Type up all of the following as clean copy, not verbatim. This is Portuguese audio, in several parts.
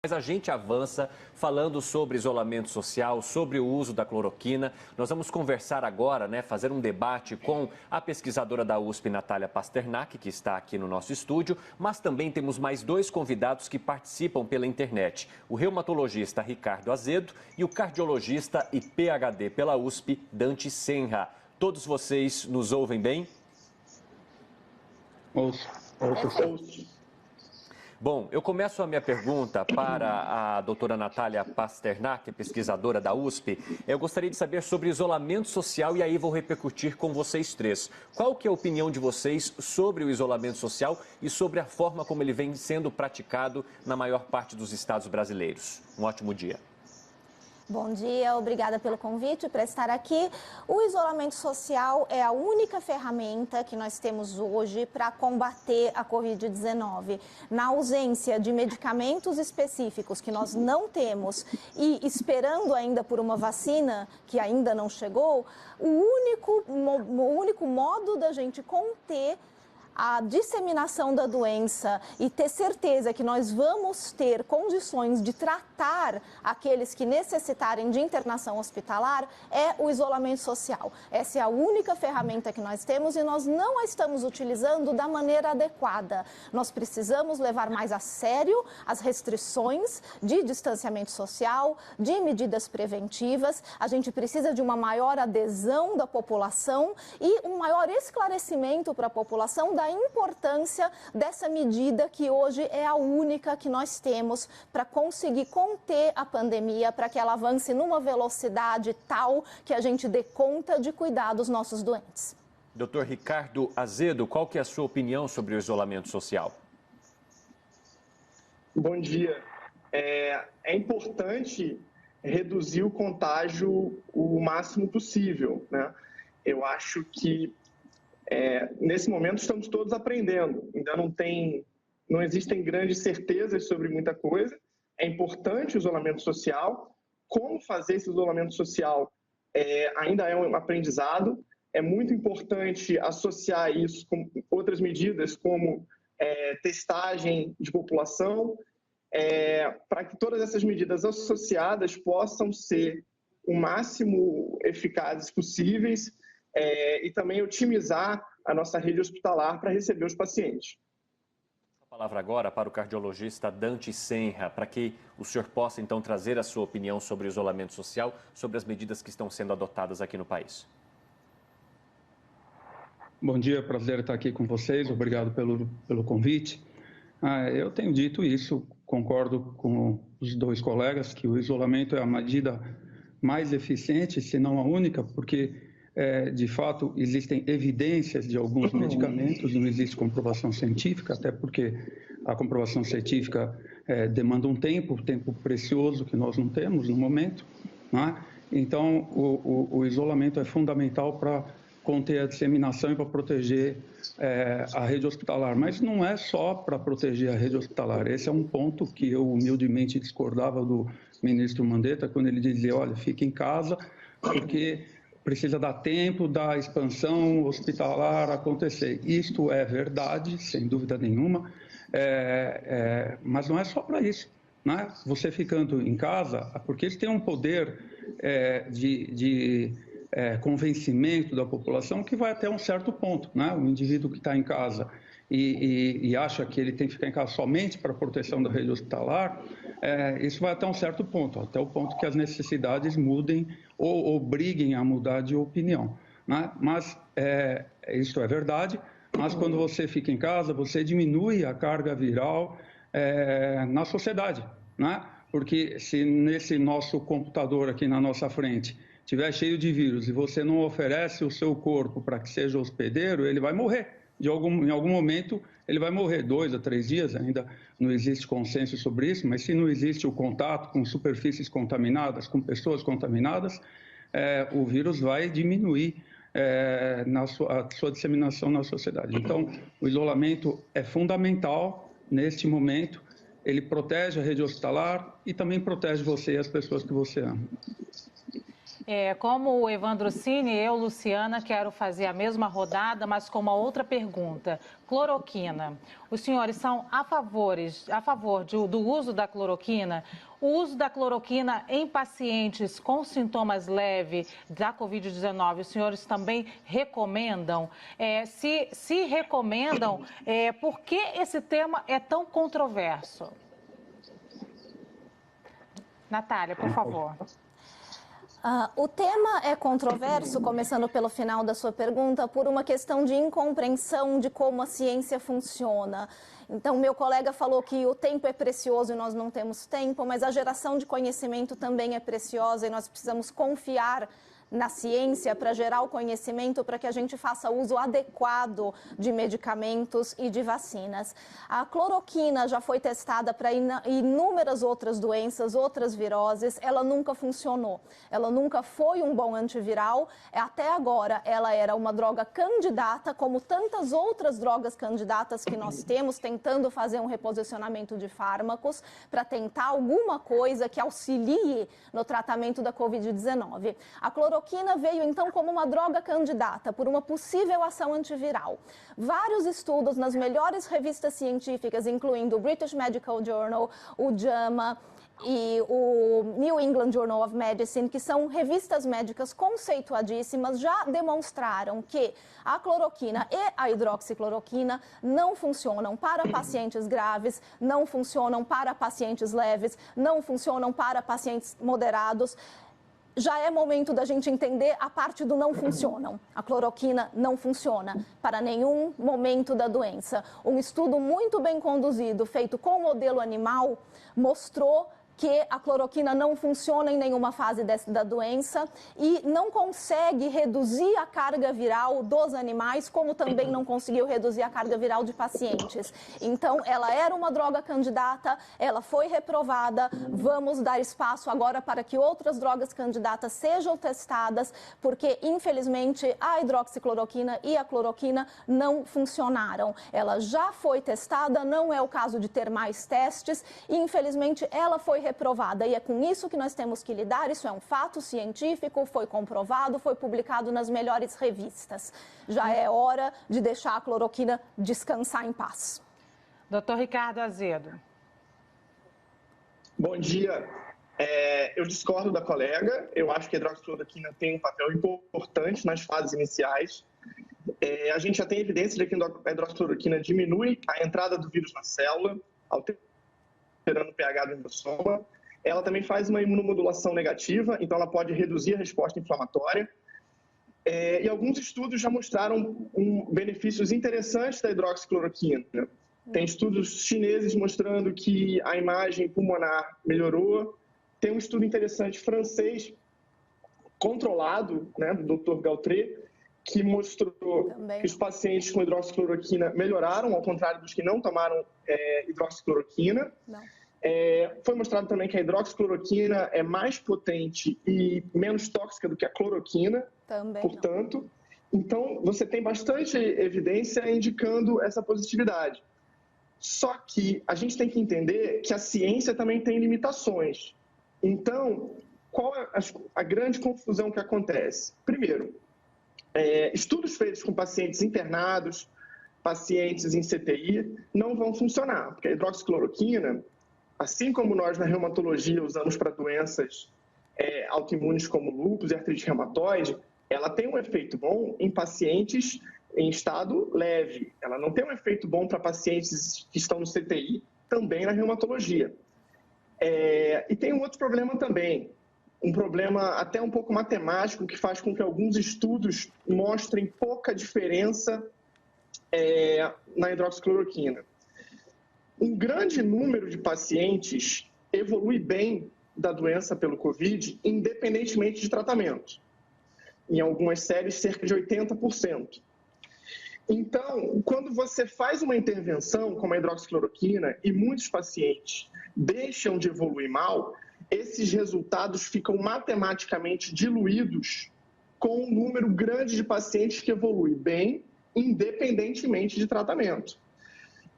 Mas a gente avança falando sobre isolamento social, sobre o uso da cloroquina. Nós vamos conversar agora, fazer um debate com a pesquisadora da USP, Natália Pasternak, que está aqui no nosso estúdio, mas também temos mais dois convidados que participam pela internet. O reumatologista Ricardo Azedo e o cardiologista e PhD pela USP, Dante Senra. Todos vocês nos ouvem bem? Ouço. Bom, eu começo a minha pergunta para a doutora Natália Pasternak, pesquisadora da USP. Eu gostaria de saber sobre isolamento social e aí vou repercutir com vocês três. Qual que é a opinião de vocês sobre o isolamento social e sobre a forma como ele vem sendo praticado na maior parte dos estados brasileiros? Um ótimo dia. Bom dia, obrigada pelo convite para estar aqui. O isolamento social é a única ferramenta que nós temos hoje para combater a Covid-19. Na ausência de medicamentos específicos que nós não temos e esperando ainda por uma vacina que ainda não chegou, o único modo da gente conter a disseminação da doença e ter certeza que nós vamos ter condições de tratar aqueles que necessitarem de internação hospitalar é o isolamento social. Essa é a única ferramenta que nós temos e nós não a estamos utilizando da maneira adequada. Nós precisamos levar mais a sério as restrições de distanciamento social, de medidas preventivas. A gente precisa de uma maior adesão da população e um maior esclarecimento para a população da importância dessa medida que hoje é a única que nós temos para conseguir conter a pandemia, para que ela avance numa velocidade tal que a gente dê conta de cuidar dos nossos doentes. Doutor Ricardo Azedo, qual que é a sua opinião sobre o isolamento social? Bom dia. É importante reduzir o contágio o máximo possível, né? Eu acho que nesse momento estamos todos aprendendo, ainda não existem grandes certezas sobre muita coisa. É importante o isolamento social. Como fazer esse isolamento social ainda é um aprendizado. É muito importante associar isso com outras medidas, como testagem de população, para que todas essas medidas associadas possam ser o máximo eficazes possíveis e também otimizar a nossa rede hospitalar para receber os pacientes. A palavra agora para o cardiologista Dante Senra, para que o senhor possa então trazer a sua opinião sobre o isolamento social, sobre as medidas que estão sendo adotadas aqui no país. Bom dia, prazer estar aqui com vocês, obrigado pelo convite. Eu tenho dito isso, concordo com os dois colegas, que o isolamento é a medida mais eficiente, se não a única, porque de fato existem evidências de alguns medicamentos, não existe comprovação científica, até porque a comprovação científica demanda um tempo precioso que nós não temos no momento, né? Então o isolamento é fundamental para conter a disseminação e para proteger a rede hospitalar, mas não é só para proteger a rede hospitalar. Esse é um ponto que eu humildemente discordava do ministro Mandetta quando ele dizia, olha, fique em casa porque precisa dar tempo da expansão hospitalar acontecer. Isto é verdade, sem dúvida nenhuma, mas não é só para isso, né? Você ficando em casa, porque eles têm um poder de convencimento da população que vai até um certo ponto, né? O indivíduo que está em casa e acha que ele tem que ficar em casa somente para a proteção da rede hospitalar, isso vai até um certo ponto, até o ponto que as necessidades mudem ou obriguem a mudar de opinião, né? Mas isso é verdade, mas quando você fica em casa, você diminui a carga viral na sociedade, né? Porque se nesse nosso computador aqui na nossa frente estiver cheio de vírus e você não oferece o seu corpo para que seja hospedeiro, ele vai morrer. Em algum momento ele vai morrer, 2 a 3 dias, ainda não existe consenso sobre isso, mas se não existe o contato com superfícies contaminadas, com pessoas contaminadas, o vírus vai diminuir a sua disseminação na sociedade. Então, o isolamento é fundamental neste momento, ele protege a rede hospitalar e também protege você e as pessoas que você ama. Como o Evandro Cini, eu, Luciana, quero fazer a mesma rodada, mas com uma outra pergunta. Cloroquina. Os senhores são a favor do uso da cloroquina? O uso da cloroquina em pacientes com sintomas leves da Covid-19, os senhores também recomendam? Se recomendam, por que esse tema é tão controverso? Natália, por favor. O tema é controverso, começando pelo final da sua pergunta, por uma questão de incompreensão de como a ciência funciona. Então, meu colega falou que o tempo é precioso e nós não temos tempo, mas a geração de conhecimento também é preciosa e nós precisamos confiar na ciência para gerar o conhecimento para que a gente faça uso adequado de medicamentos e de vacinas. A cloroquina já foi testada para inúmeras outras doenças, outras viroses, ela nunca funcionou. Ela nunca foi um bom antiviral, até agora ela era uma droga candidata, como tantas outras drogas candidatas que nós temos, tentando fazer um reposicionamento de fármacos para tentar alguma coisa que auxilie no tratamento da Covid-19. A cloroquina veio, então, como uma droga candidata por uma possível ação antiviral. Vários estudos nas melhores revistas científicas, incluindo o British Medical Journal, o JAMA e o New England Journal of Medicine, que são revistas médicas conceituadíssimas, já demonstraram que a cloroquina e a hidroxicloroquina não funcionam para pacientes graves, não funcionam para pacientes leves, não funcionam para pacientes moderados. Já é momento da gente entender a parte do não funcionam. A cloroquina não funciona para nenhum momento da doença. Um estudo muito bem conduzido, feito com modelo animal, mostrou que a cloroquina não funciona em nenhuma fase da doença e não consegue reduzir a carga viral dos animais, como também não conseguiu reduzir a carga viral de pacientes. Então, ela era uma droga candidata, ela foi reprovada, vamos dar espaço agora para que outras drogas candidatas sejam testadas, porque, infelizmente, a hidroxicloroquina e a cloroquina não funcionaram. Ela já foi testada, não é o caso de ter mais testes e, infelizmente, ela foi reprovada. E é com isso que nós temos que lidar. Isso é um fato científico, foi comprovado, foi publicado nas melhores revistas. Já é hora de deixar a cloroquina descansar em paz. Doutor Ricardo Azedo. Bom dia. Eu discordo da colega. Eu acho que a hidroxicloroquina tem um papel importante nas fases iniciais. A gente já tem evidência de que a hidroxicloroquina diminui a entrada do vírus na célula, alterando o pH do endossoma. Ela também faz uma imunomodulação negativa, então ela pode reduzir a resposta inflamatória. E alguns estudos já mostraram benefícios interessantes da hidroxicloroquina. Tem estudos chineses mostrando que a imagem pulmonar melhorou. Tem um estudo interessante francês, controlado, do Dr. Gautret, que mostrou que os pacientes com hidroxicloroquina melhoraram, ao contrário dos que não tomaram hidroxicloroquina. Foi mostrado também que a hidroxicloroquina é mais potente e menos tóxica do que a cloroquina, portanto. Então, você tem bastante evidência indicando essa positividade. Só que a gente tem que entender que a ciência também tem limitações. Então, qual é a grande confusão que acontece? Primeiro, estudos feitos com pacientes internados, pacientes em CTI, não vão funcionar, porque a hidroxicloroquina, assim como nós na reumatologia usamos para doenças autoimunes como lúpus e artrite reumatoide, ela tem um efeito bom em pacientes em estado leve. Ela não tem um efeito bom para pacientes que estão no CTI, também na reumatologia. E tem um outro problema também, um problema até um pouco matemático, que faz com que alguns estudos mostrem pouca diferença na hidroxicloroquina. Um grande número de pacientes evolui bem da doença pelo Covid, independentemente de tratamento. Em algumas séries, cerca de 80%. Então, quando você faz uma intervenção como a hidroxicloroquina e muitos pacientes deixam de evoluir mal, esses resultados ficam matematicamente diluídos com um número grande de pacientes que evoluem bem, independentemente de tratamento.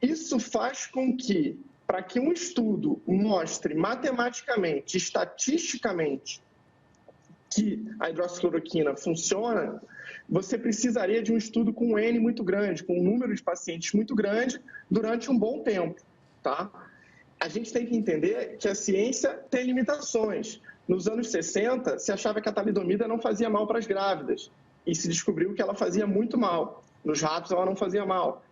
Isso faz com que, para que um estudo mostre matematicamente, estatisticamente, que a hidroxicloroquina funciona, você precisaria de um estudo com um N muito grande, com um número de pacientes muito grande durante um bom tempo, tá? A gente tem que entender que a ciência tem limitações. Nos anos 60, se achava que a talidomida não fazia mal para as grávidas e se descobriu que ela fazia muito mal. Nos ratos, ela não fazia mal.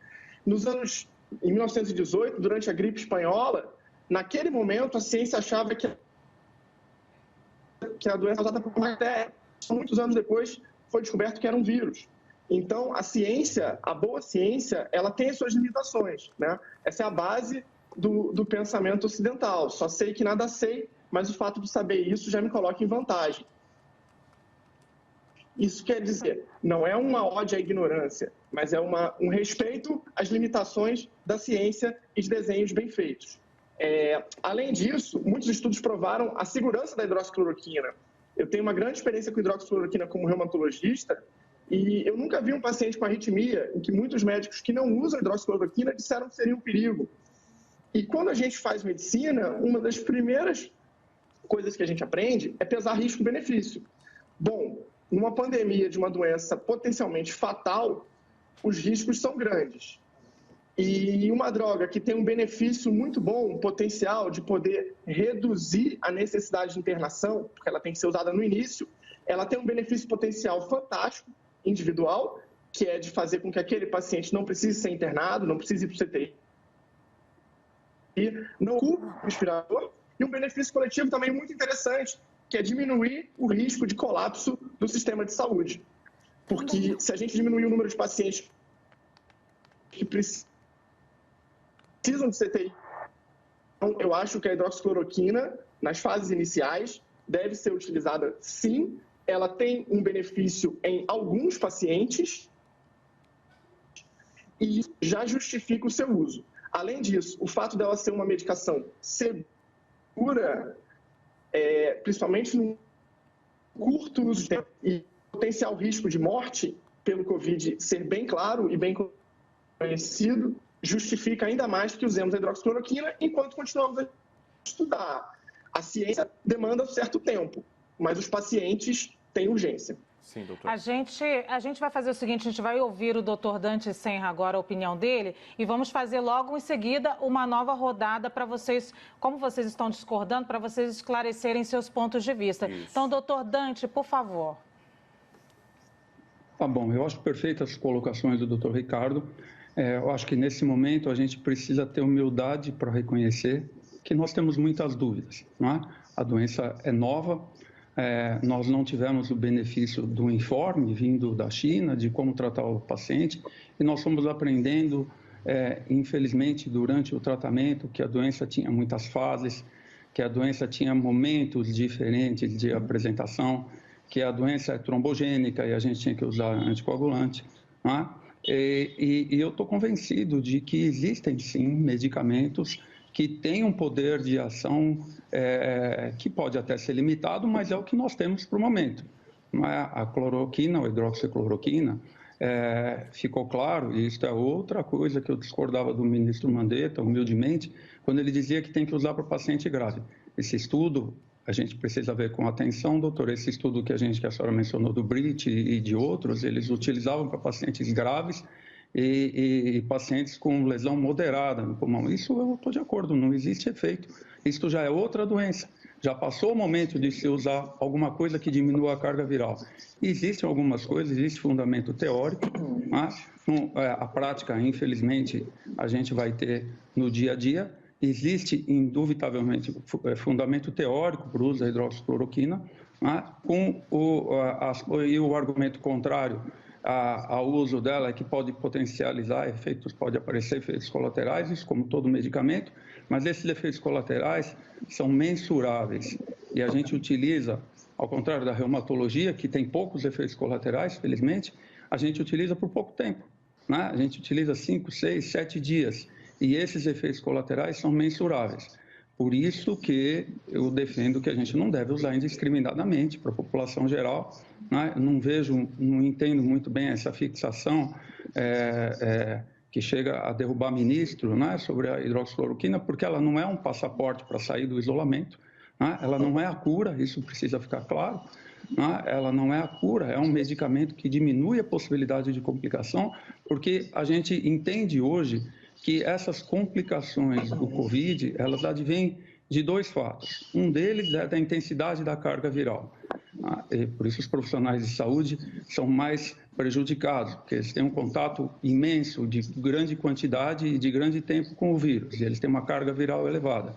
Em 1918, durante a gripe espanhola, naquele momento, a ciência achava que a doença causada por bactéria. Muitos anos depois, foi descoberto que era um vírus. Então, a boa ciência, ela tem as suas limitações, né? Essa é a base do pensamento ocidental. Só sei que nada sei, mas o fato de saber isso já me coloca em vantagem. Isso quer dizer, não é uma ode à ignorância, mas é um respeito às limitações da ciência e de desenhos bem feitos. Além disso, muitos estudos provaram a segurança da hidroxicloroquina. Eu tenho uma grande experiência com hidroxicloroquina como reumatologista e eu nunca vi um paciente com arritmia em que muitos médicos que não usam hidroxicloroquina disseram que seria um perigo. E quando a gente faz medicina, uma das primeiras coisas que a gente aprende é pesar risco-benefício. Bom, numa pandemia de uma doença potencialmente fatal, os riscos são grandes. E uma droga que tem um benefício muito bom, um potencial de poder reduzir a necessidade de internação, porque ela tem que ser usada no início, ela tem um benefício potencial fantástico, individual, que é de fazer com que aquele paciente não precise ser internado, não precise ir para o CTI, não ocupe o respirador, e um benefício coletivo também muito interessante, que é diminuir o risco de colapso do sistema de saúde. Porque se a gente diminuir o número de pacientes que precisam de CTI, então, eu acho que a hidroxicloroquina, nas fases iniciais, deve ser utilizada sim. Ela tem um benefício em alguns pacientes e já justifica o seu uso. Além disso, o fato dela ser uma medicação segura, principalmente no curto uso de tempo, e potencial risco de morte pelo Covid ser bem claro e bem conhecido, justifica ainda mais que usemos a hidroxicloroquina enquanto continuamos a estudar. A ciência demanda um certo tempo, mas os pacientes têm urgência. Sim, doutor. A gente vai fazer o seguinte, a gente vai ouvir o doutor Dante Senra agora, a opinião dele, e vamos fazer logo em seguida uma nova rodada para vocês, como vocês estão discordando, para vocês esclarecerem seus pontos de vista. Isso. Então, doutor Dante, por favor. Tá bom, eu acho perfeitas as colocações do doutor Ricardo. Eu acho que nesse momento a gente precisa ter humildade para reconhecer que nós temos muitas dúvidas, não é? A doença é nova. Nós não tivemos o benefício do informe vindo da China de como tratar o paciente e nós fomos aprendendo, infelizmente, durante o tratamento, que a doença tinha muitas fases, que a doença tinha momentos diferentes de apresentação, que a doença é trombogênica e a gente tinha que usar anticoagulante, não é? E eu estou convencido de que existem, sim, medicamentos que têm um poder de ação que pode até ser limitado, mas é o que nós temos para o momento. A cloroquina, a hidroxicloroquina, ficou claro, e isso é outra coisa que eu discordava do ministro Mandetta, humildemente, quando ele dizia que tem que usar para paciente grave. Esse estudo, a gente precisa ver com atenção, doutor, esse estudo que a senhora mencionou do BRIT e de outros, eles utilizavam para pacientes graves e pacientes com lesão moderada no pulmão. Isso eu estou de acordo, não existe efeito. Isso já é outra doença. Já passou o momento de se usar alguma coisa que diminua a carga viral. Existem algumas coisas, existe fundamento teórico, mas a prática, infelizmente, a gente vai ter no dia a dia. Existe, indubitavelmente, fundamento teórico para o uso da hidroxicloroquina, com o argumento contrário ao uso dela, que pode potencializar efeitos, pode aparecer efeitos colaterais, isso como todo medicamento, mas esses efeitos colaterais são mensuráveis e a gente utiliza, ao contrário da reumatologia, que tem poucos efeitos colaterais, felizmente, a gente utiliza por pouco tempo, né? A gente utiliza 5, 6, 7 dias e esses efeitos colaterais são mensuráveis. Por isso que eu defendo que a gente não deve usar indiscriminadamente para a população geral, né? Não entendo muito bem essa fixação que chega a derrubar ministro, né, sobre a hidroxicloroquina, porque ela não é um passaporte para sair do isolamento, né? Ela não é a cura, isso precisa ficar claro. né? Ela não é a cura, é um medicamento que diminui a possibilidade de complicação, porque a gente entende hoje que essas complicações do Covid, elas advêm de dois fatos. Um deles é da intensidade da carga viral. E por isso os profissionais de saúde são mais prejudicados, porque eles têm um contato imenso de grande quantidade e de grande tempo com o vírus, e eles têm uma carga viral elevada.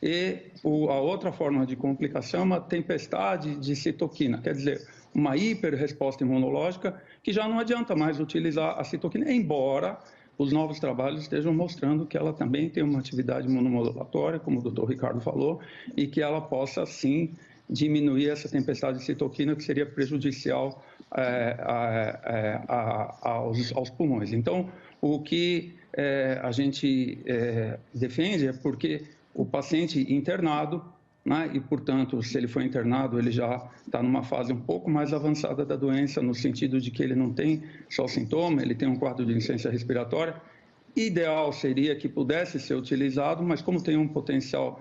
E a outra forma de complicação é uma tempestade de citoquina, quer dizer, uma hiperresposta imunológica que já não adianta mais utilizar a citoquina, embora os novos trabalhos estejam mostrando que ela também tem uma atividade imunomodulatória, como o doutor Ricardo falou, e que ela possa, sim, diminuir essa tempestade de citoquina que seria prejudicial aos pulmões. Então, o que a gente defende é porque o paciente internado, né, e, portanto, se ele for internado, ele já está numa fase um pouco mais avançada da doença, no sentido de que ele não tem só sintoma, ele tem um quadro de insuficiência respiratória. Ideal seria que pudesse ser utilizado, mas como tem um potencial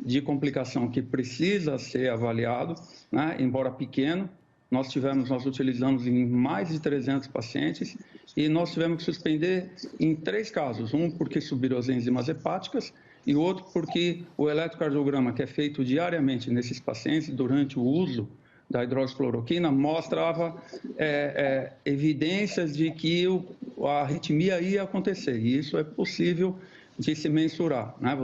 de complicação que precisa ser avaliado, né, embora pequeno, nós utilizamos em mais de 300 pacientes e nós tivemos que suspender em 3 casos. Um porque subiram as enzimas hepáticas e outro porque o eletrocardiograma que é feito diariamente nesses pacientes durante o uso da hidroxicloroquina mostrava evidências de que a arritmia ia acontecer. E isso é possível de se mensurar, né?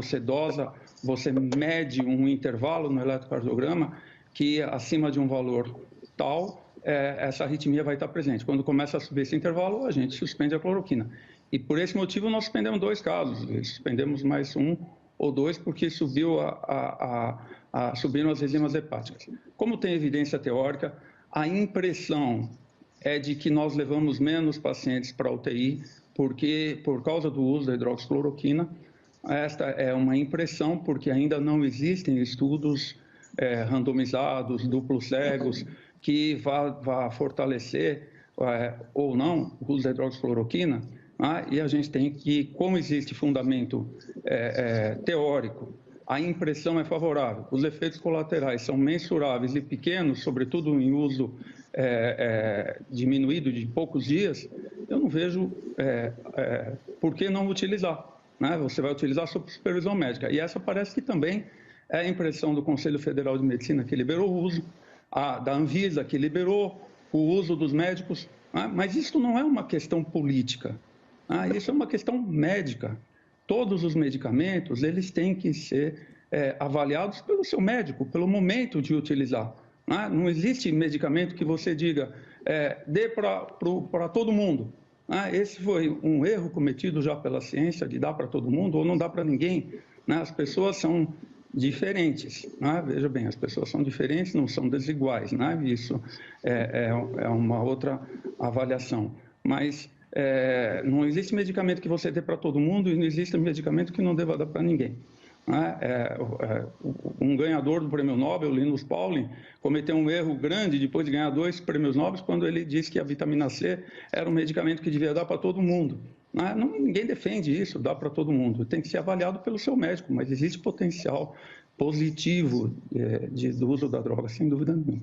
Você mede um intervalo no eletrocardiograma que acima de um valor tal, essa arritmia vai estar presente. Quando começa a subir esse intervalo, a gente suspende a cloroquina. E por esse motivo nós suspendemos 2 casos, suspendemos mais 1 ou 2 porque subiram as enzimas hepáticas. Como tem evidência teórica, a impressão é de que nós levamos menos pacientes para a UTI porque, por causa do uso da hidroxicloroquina. Esta é uma impressão porque ainda não existem estudos randomizados, duplos cegos, que vá fortalecer ou não o uso da hidroxicloroquina. E a gente tem que, como existe fundamento teórico, a impressão é favorável, os efeitos colaterais são mensuráveis e pequenos, sobretudo em uso diminuído de poucos dias, eu não vejo por que não utilizar, né? Você vai utilizar sob supervisão médica. E essa parece que também é a impressão do Conselho Federal de Medicina, que liberou o uso, da Anvisa, que liberou o uso dos médicos, né? Mas isso não é uma questão política. Isso é uma questão médica. Todos os medicamentos, eles têm que ser avaliados pelo seu médico, pelo momento de utilizar. Não existe medicamento que você diga, dê para todo mundo. Esse foi um erro cometido já pela ciência, de dar para todo mundo ou não dá para ninguém. As pessoas são diferentes. Veja bem, as pessoas são diferentes, não são desiguais. Isso é uma outra avaliação. Mas não existe medicamento que você dê para todo mundo e não existe medicamento que não deva dar para ninguém. Um ganhador do prêmio Nobel, Linus Pauling, cometeu um erro grande depois de ganhar 2 prêmios Nobel quando ele disse que a vitamina C era um medicamento que devia dar para todo mundo. Ninguém defende isso, dá para todo mundo. Tem que ser avaliado pelo seu médico, mas existe potencial positivo do uso da droga, sem dúvida nenhuma.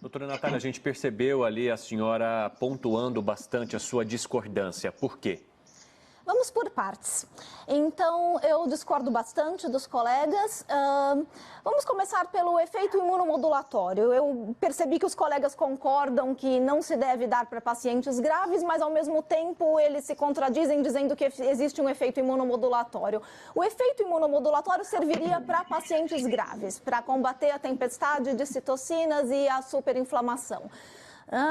Doutora Natália, a gente percebeu ali a senhora pontuando bastante a sua discordância. Por quê? Vamos por partes. Então, eu discordo bastante dos colegas. Vamos começar pelo efeito imunomodulatório. Eu percebi que os colegas concordam que não se deve dar para pacientes graves, mas, ao mesmo tempo, eles se contradizem dizendo que existe um efeito imunomodulatório. O efeito imunomodulatório serviria para pacientes graves, para combater a tempestade de citocinas e a superinflamação.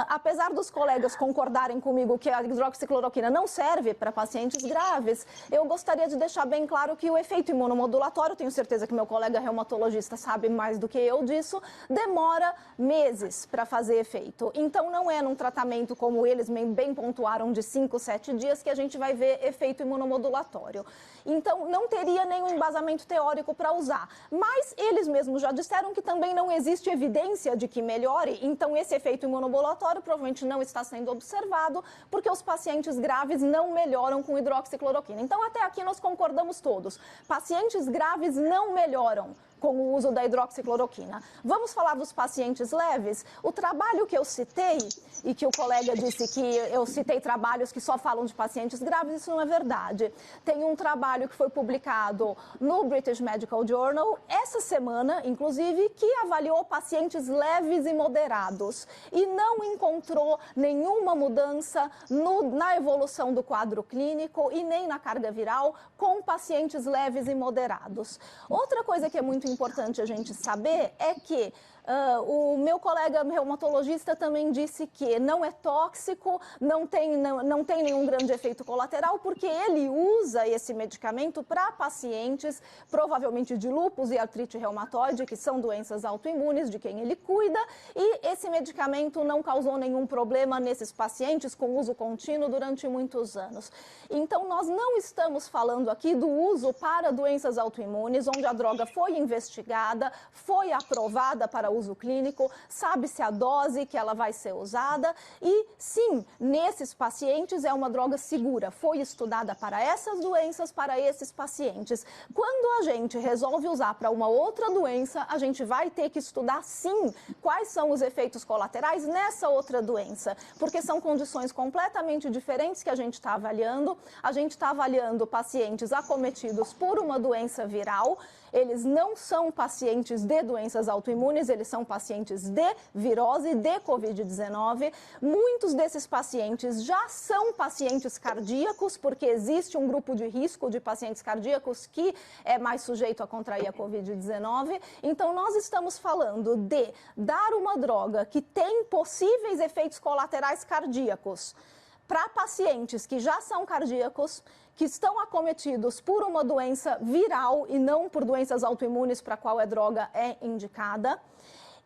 Apesar dos colegas concordarem comigo que a hidroxicloroquina não serve para pacientes graves, eu gostaria de deixar bem claro que o efeito imunomodulatório, tenho certeza que meu colega reumatologista sabe mais do que eu disso, demora meses para fazer efeito. Então, não é num tratamento como eles bem pontuaram de 5, 7 dias que a gente vai ver efeito imunomodulatório. Então, não teria nenhum embasamento teórico para usar. Mas eles mesmos já disseram que também não existe evidência de que melhore, então esse efeito imunomodulatório provavelmente não está sendo observado, porque os pacientes graves não melhoram com hidroxicloroquina. Então, até aqui nós concordamos todos. Pacientes graves não melhoram com o uso da hidroxicloroquina. Vamos falar dos pacientes leves? O trabalho que eu citei, e que o colega disse que eu citei trabalhos que só falam de pacientes graves, isso não é verdade. Tem um trabalho que foi publicado no British Medical Journal essa semana, inclusive, que avaliou pacientes leves e moderados e não encontrou nenhuma mudança na evolução do quadro clínico e nem na carga viral com pacientes leves e moderados. Outra coisa que é muito importante a gente saber é que o meu colega reumatologista também disse que não é tóxico, não tem nenhum grande efeito colateral, porque ele usa esse medicamento para pacientes, provavelmente de lúpus e artrite reumatoide, que são doenças autoimunes, de quem ele cuida, e esse medicamento não causou nenhum problema nesses pacientes com uso contínuo durante muitos anos. Então, nós não estamos falando aqui do uso para doenças autoimunes, onde a droga foi investigada, foi aprovada para uso clínico, sabe-se a dose que ela vai ser usada e, sim, nesses pacientes é uma droga segura, foi estudada para essas doenças, para esses pacientes. Quando a gente resolve usar para uma outra doença, a gente vai ter que estudar, sim, quais são os efeitos colaterais nessa outra doença, porque são condições completamente diferentes que a gente está avaliando. A gente está avaliando pacientes acometidos por uma doença viral. Eles não são pacientes de doenças autoimunes, eles são pacientes de virose, de Covid-19. Muitos desses pacientes já são pacientes cardíacos, porque existe um grupo de risco de pacientes cardíacos que é mais sujeito a contrair a Covid-19. Então, nós estamos falando de dar uma droga que tem possíveis efeitos colaterais cardíacos para pacientes que já são cardíacos, que estão acometidos por uma doença viral e não por doenças autoimunes para a qual a droga é indicada.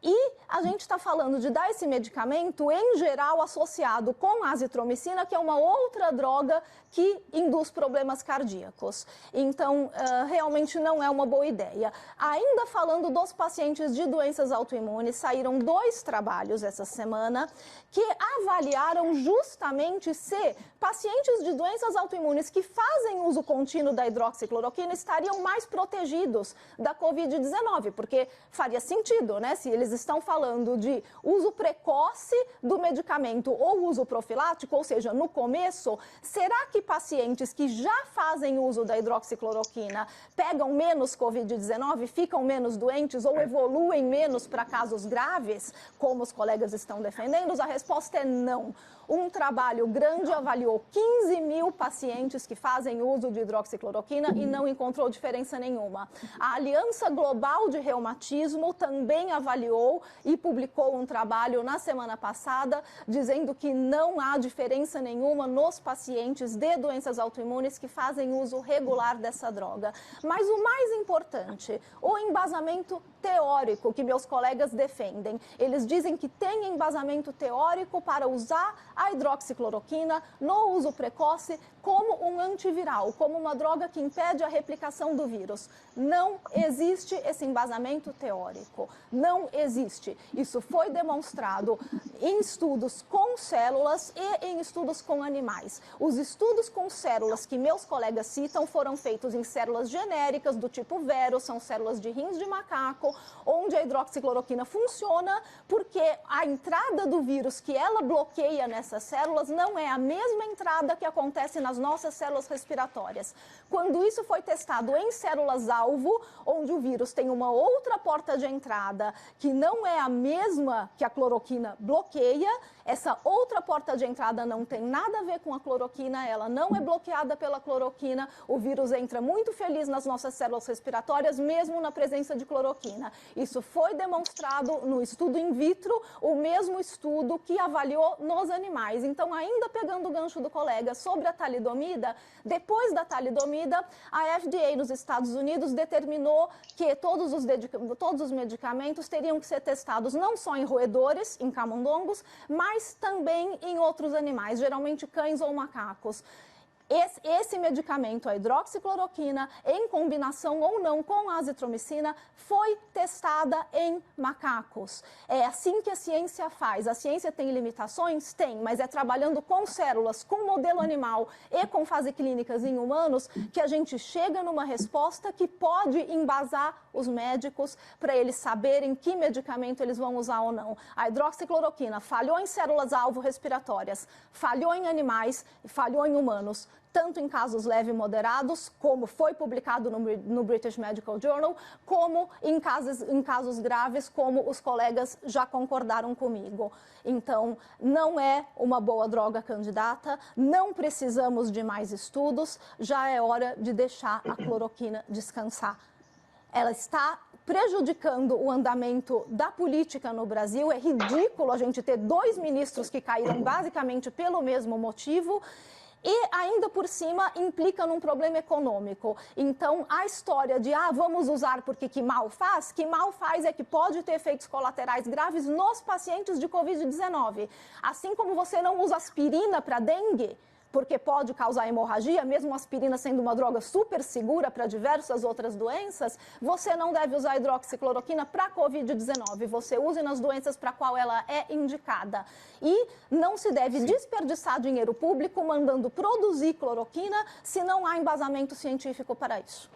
E a gente está falando de dar esse medicamento, em geral, associado com azitromicina, que é uma outra droga que induz problemas cardíacos. Então, realmente não é uma boa ideia. Ainda falando dos pacientes de doenças autoimunes, saíram 2 trabalhos essa semana que avaliaram justamente se pacientes de doenças autoimunes que fazem uso contínuo da hidroxicloroquina estariam mais protegidos da Covid-19, porque faria sentido, né? Se eles estão falando de uso precoce do medicamento ou uso profilático, ou seja, no começo, será que pacientes que já fazem uso da hidroxicloroquina pegam menos Covid-19, ficam menos doentes ou evoluem menos para casos graves, como os colegas estão defendendo? A resposta é não. Um trabalho grande avaliou 15 mil pacientes que fazem uso de hidroxicloroquina e não encontrou diferença nenhuma. A Aliança Global de Reumatismo também avaliou e publicou um trabalho na semana passada dizendo que não há diferença nenhuma nos pacientes de doenças autoimunes que fazem uso regular dessa droga. Mas o mais importante, o embasamento teórico que meus colegas defendem. Eles dizem que tem embasamento teórico para usar a hidroxicloroquina no uso precoce como um antiviral, como uma droga que impede a replicação do vírus. Não existe esse embasamento teórico. Não existe. Isso foi demonstrado em estudos com células e em estudos com animais. Os estudos com células que meus colegas citam foram feitos em células genéricas do tipo Vero, são células de rins de macaco, onde a hidroxicloroquina funciona porque a entrada do vírus que ela bloqueia nessas células não é a mesma entrada que acontece nas nossas células respiratórias. Quando isso foi testado em células-alvo, onde o vírus tem uma outra porta de entrada que não é a mesma que a cloroquina bloqueia, essa outra porta de entrada não tem nada a ver com a cloroquina, ela não é bloqueada pela cloroquina, o vírus entra muito feliz nas nossas células respiratórias, mesmo na presença de cloroquina. Isso foi demonstrado no estudo in vitro, o mesmo estudo que avaliou nos animais. Então, ainda pegando o gancho do colega sobre a talidomida, depois da talidomida, a FDA nos Estados Unidos determinou que todos os medicamentos teriam que ser testados não só em roedores, em camundongos, mas também em outros animais, geralmente cães ou macacos. Esse medicamento, a hidroxicloroquina, em combinação ou não com a azitromicina, foi testada em macacos. É assim que a ciência faz. A ciência tem limitações? Tem, mas é trabalhando com células, com modelo animal e com fase clínicas em humanos que a gente chega numa resposta que pode embasar os médicos para eles saberem que medicamento eles vão usar ou não. A hidroxicloroquina falhou em células-alvo respiratórias, falhou em animais e falhou em humanos, tanto em casos leves e moderados, como foi publicado no British Medical Journal, como em casos graves, como os colegas já concordaram comigo. Então, não é uma boa droga candidata, não precisamos de mais estudos, já é hora de deixar a cloroquina descansar. Ela está prejudicando o andamento da política no Brasil. É ridículo a gente ter 2 ministros que caíram basicamente pelo mesmo motivo. E ainda por cima implica num problema econômico. Então, a história de, vamos usar porque que mal faz é que pode ter efeitos colaterais graves nos pacientes de Covid-19. Assim como você não usa aspirina para dengue, porque pode causar hemorragia, mesmo a aspirina sendo uma droga super segura para diversas outras doenças, você não deve usar hidroxicloroquina para Covid-19. Você use nas doenças para qual ela é indicada. E não se deve desperdiçar dinheiro público mandando produzir cloroquina se não há embasamento científico para isso.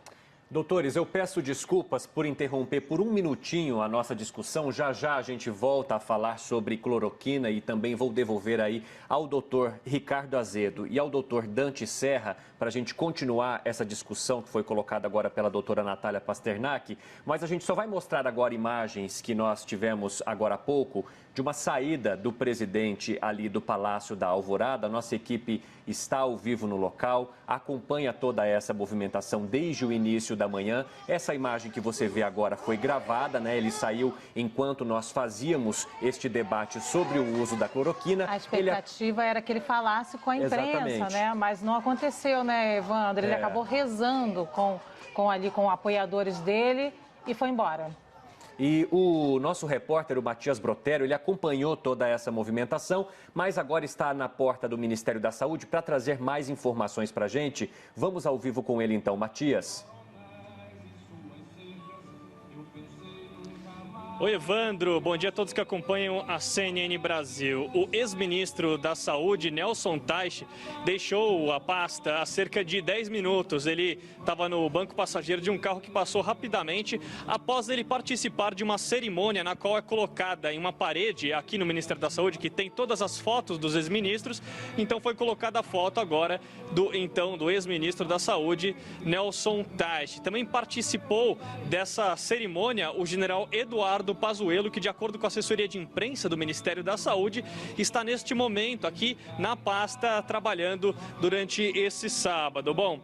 Doutores, eu peço desculpas por interromper por um minutinho a nossa discussão. Já já a gente volta a falar sobre cloroquina e também vou devolver aí ao doutor Ricardo Azedo e ao doutor Dante Serra para a gente continuar essa discussão que foi colocada agora pela doutora Natália Pasternak. Mas a gente só vai mostrar agora imagens que nós tivemos agora há pouco de uma saída do presidente ali do Palácio da Alvorada. A nossa equipe está ao vivo no local, acompanha toda essa movimentação desde o início da manhã. Essa imagem que você vê agora foi gravada, né? Ele saiu enquanto nós fazíamos este debate sobre o uso da cloroquina. A expectativa era que ele falasse com a imprensa, né? Mas não aconteceu, né, Evandro? Ele acabou rezando com apoiadores dele e foi embora. E o nosso repórter, o Matias Brotero, ele acompanhou toda essa movimentação, mas agora está na porta do Ministério da Saúde para trazer mais informações para a gente. Vamos ao vivo com ele então, Matias. Oi, Evandro. Bom dia a todos que acompanham a CNN Brasil. O ex-ministro da Saúde, Nelson Teich, deixou a pasta há cerca de 10 minutos. Ele estava no banco passageiro de um carro que passou rapidamente após ele participar de uma cerimônia na qual é colocada em uma parede aqui no Ministério da Saúde, que tem todas as fotos dos ex-ministros. Então foi colocada a foto agora do ex-ministro da Saúde, Nelson Teich. Também participou dessa cerimônia o general Eduardo Pazuello, que de acordo com a assessoria de imprensa do Ministério da Saúde, está neste momento aqui na pasta trabalhando durante esse sábado. Bom,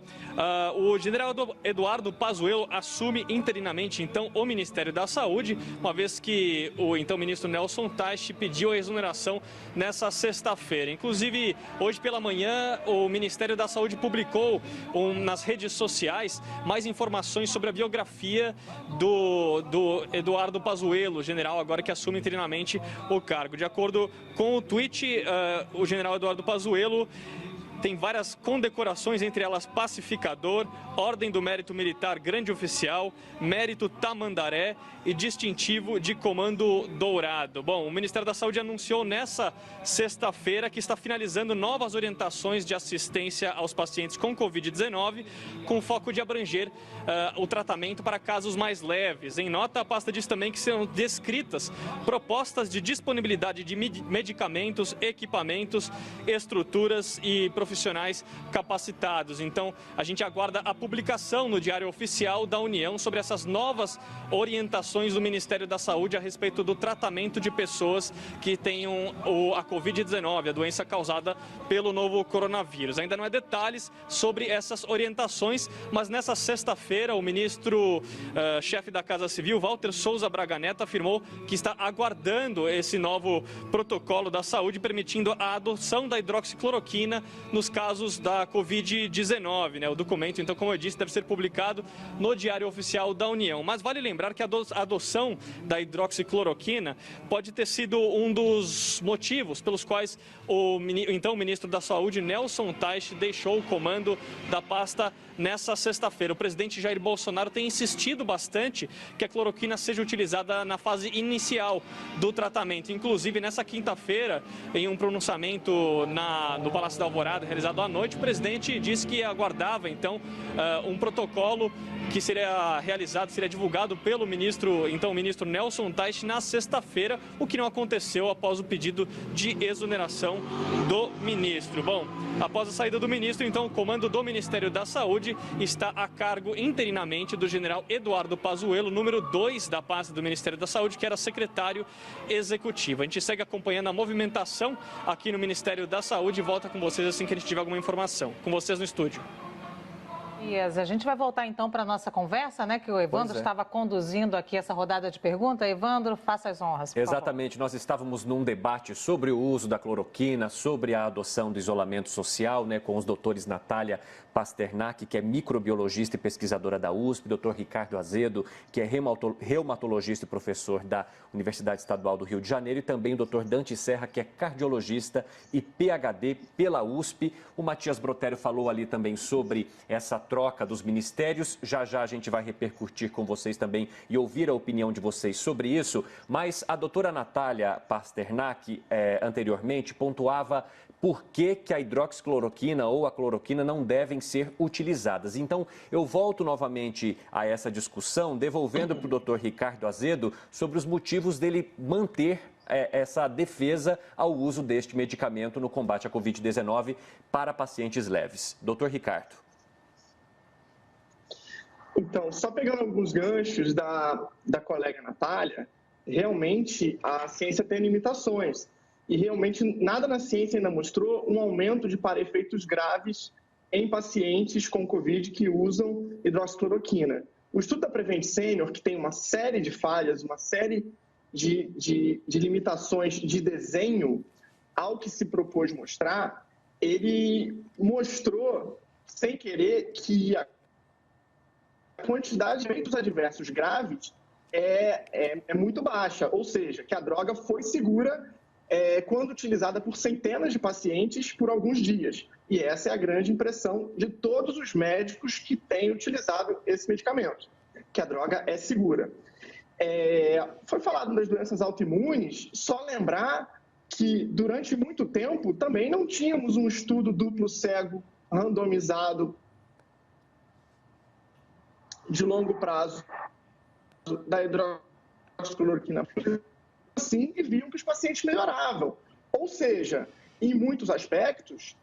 o general Eduardo Pazuello assume interinamente então o Ministério da Saúde, uma vez que o então ministro Nelson Teich pediu a exoneração nessa sexta-feira. Inclusive, hoje pela manhã, o Ministério da Saúde publicou nas redes sociais mais informações sobre a biografia do Eduardo Pazuello, general agora que assume interinamente o cargo. De acordo com o tweet, o general Eduardo Pazuello tem várias condecorações, entre elas Pacificador, Ordem do Mérito Militar Grande Oficial, Mérito Tamandaré e Distintivo de Comando Dourado. Bom, o Ministério da Saúde anunciou nessa sexta-feira que está finalizando novas orientações de assistência aos pacientes com Covid-19, com foco de abranger o tratamento para casos mais leves. Em nota, a pasta diz também que serão descritas propostas de disponibilidade de medicamentos, equipamentos, estruturas e profissionais capacitados. Então, a gente aguarda a publicação no Diário Oficial da União sobre essas novas orientações do Ministério da Saúde a respeito do tratamento de pessoas que tenham a Covid-19, a doença causada pelo novo coronavírus. Ainda não há detalhes sobre essas orientações, mas nessa sexta-feira o ministro chefe da Casa Civil, Walter Souza Braga Neto, afirmou que está aguardando esse novo protocolo da saúde, permitindo a adoção da hidroxicloroquina nos casos da Covid-19, né? O documento, então, como eu disse, deve ser publicado no Diário Oficial da União. Mas vale lembrar que a adoção da hidroxicloroquina pode ter sido um dos motivos pelos quais o ministro da Saúde, Nelson Teich, deixou o comando da pasta nessa sexta-feira. O presidente Jair Bolsonaro tem insistido bastante que a cloroquina seja utilizada na fase inicial do tratamento. Inclusive, nessa quinta-feira, em um pronunciamento no Palácio da Alvorada, realizado à noite, o presidente disse que aguardava, então, um protocolo que seria realizado, seria divulgado pelo ministro Nelson Teich na sexta-feira, o que não aconteceu após o pedido de exoneração do ministro. Bom, após a saída do ministro, então, o comando do Ministério da Saúde está a cargo interinamente do general Eduardo Pazuello, número 2 da pasta do Ministério da Saúde, que era secretário executivo. A gente segue acompanhando a movimentação aqui no Ministério da Saúde e volta com vocês assim que a gente tiver alguma informação. Com vocês no estúdio. A gente vai voltar então para a nossa conversa, né? Que o Evandro estava conduzindo aqui essa rodada de perguntas. Evandro, faça as honras, por Exatamente. favor. Nós estávamos num debate sobre o uso da cloroquina, sobre a adoção do isolamento social, né? Com os doutores Natália Pasternak, que é microbiologista e pesquisadora da USP, doutor Ricardo Azedo, que é reumatologista e professor da Universidade Estadual do Rio de Janeiro, e também o doutor Dante Serra, que é cardiologista e PhD pela USP. O Matias Brotério falou ali também sobre essa troca dos ministérios. Já já a gente vai repercutir com vocês também e ouvir a opinião de vocês sobre isso. Mas a doutora Natália Pasternak, anteriormente, pontuava por que a hidroxicloroquina ou a cloroquina não devem ser utilizadas. Então, eu volto novamente a essa discussão, devolvendo para o doutor Ricardo Azedo sobre os motivos dele manter essa defesa ao uso deste medicamento no combate à Covid-19 para pacientes leves. Doutor Ricardo. Então, só pegando alguns ganchos da colega Natália, realmente a ciência tem limitações. E realmente nada na ciência ainda mostrou um aumento de para-efeitos graves em pacientes com Covid que usam hidroxicloroquina. O estudo da Prevent Senior, que tem uma série de falhas, uma série de limitações de desenho ao que se propôs mostrar, ele mostrou, sem querer, que a quantidade de efeitos adversos graves é muito baixa, ou seja, que a droga foi segura quando utilizada por centenas de pacientes por alguns dias. E essa é a grande impressão de todos os médicos que têm utilizado esse medicamento, que a droga é segura. Foi falado das doenças autoimunes, só lembrar que durante muito tempo também não tínhamos um estudo duplo cego, randomizado, de longo prazo da hidroxicloroquina. Assim, e viam que os pacientes melhoravam. Ou seja, em muitos aspectos,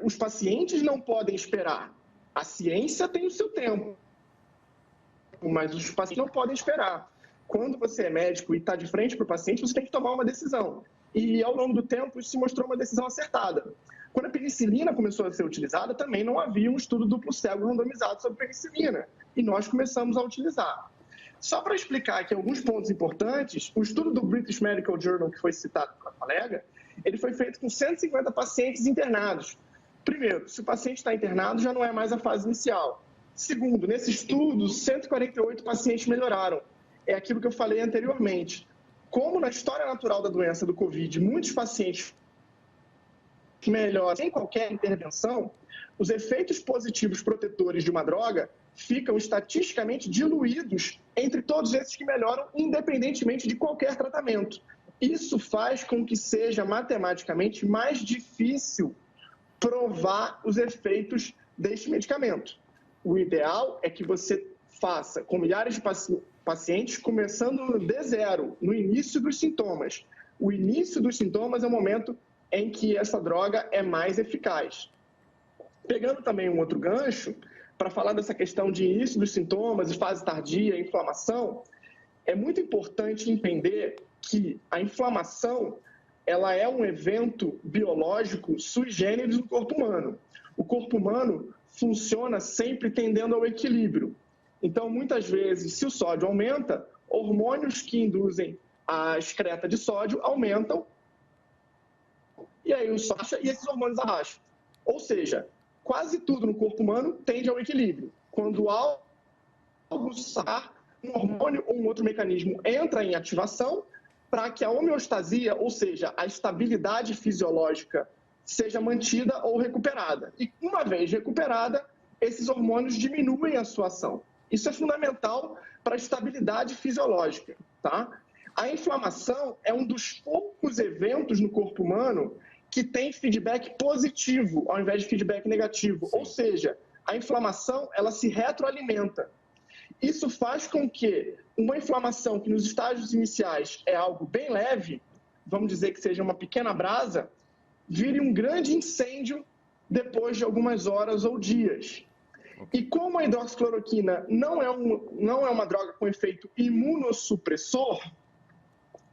os pacientes não podem esperar. A ciência tem o seu tempo, mas os pacientes não podem esperar. Quando você é médico e está de frente para o paciente, você tem que tomar uma decisão. E, ao longo do tempo, isso se mostrou uma decisão acertada. Quando a penicilina começou a ser utilizada, também não havia um estudo duplo cego randomizado sobre penicilina. E nós começamos a utilizar. Só para explicar aqui alguns pontos importantes, o estudo do British Medical Journal, que foi citado pela colega, ele foi feito com 150 pacientes internados. Primeiro, se o paciente está internado, já não é mais a fase inicial. Segundo, nesse estudo, 148 pacientes melhoraram. É aquilo que eu falei anteriormente. Como na história natural da doença do Covid, muitos pacientes melhoram sem qualquer intervenção, os efeitos positivos protetores de uma droga ficam estatisticamente diluídos entre todos esses que melhoram, independentemente de qualquer tratamento. Isso faz com que seja matematicamente mais difícil provar os efeitos deste medicamento. O ideal é que você faça com milhares de pacientes, começando de zero, no início dos sintomas. O início dos sintomas é o momento em que essa droga é mais eficaz. Pegando também um outro gancho, para falar dessa questão de início dos sintomas, fase tardia, inflamação, é muito importante entender que a inflamação ela é um evento biológico sui generis no corpo humano. O corpo humano funciona sempre tendendo ao equilíbrio. Então, muitas vezes, se o sódio aumenta, hormônios que induzem a excreta de sódio aumentam, e aí o sódio baixa e esses hormônios arrastam. Ou seja, quase tudo no corpo humano tende ao equilíbrio. Quando algo sai, um hormônio ou um outro mecanismo entra em ativação para que a homeostasia, ou seja, a estabilidade fisiológica, seja mantida ou recuperada. E uma vez recuperada, esses hormônios diminuem a sua ação. Isso é fundamental para a estabilidade fisiológica, tá? A inflamação é um dos poucos eventos no corpo humano que tem feedback positivo ao invés de feedback negativo. Ou seja, a inflamação, ela se retroalimenta. Isso faz com que uma inflamação que nos estágios iniciais é algo bem leve, vamos dizer que seja uma pequena brasa, vire um grande incêndio depois de algumas horas ou dias. E como a hidroxicloroquina não é uma droga com efeito imunossupressor,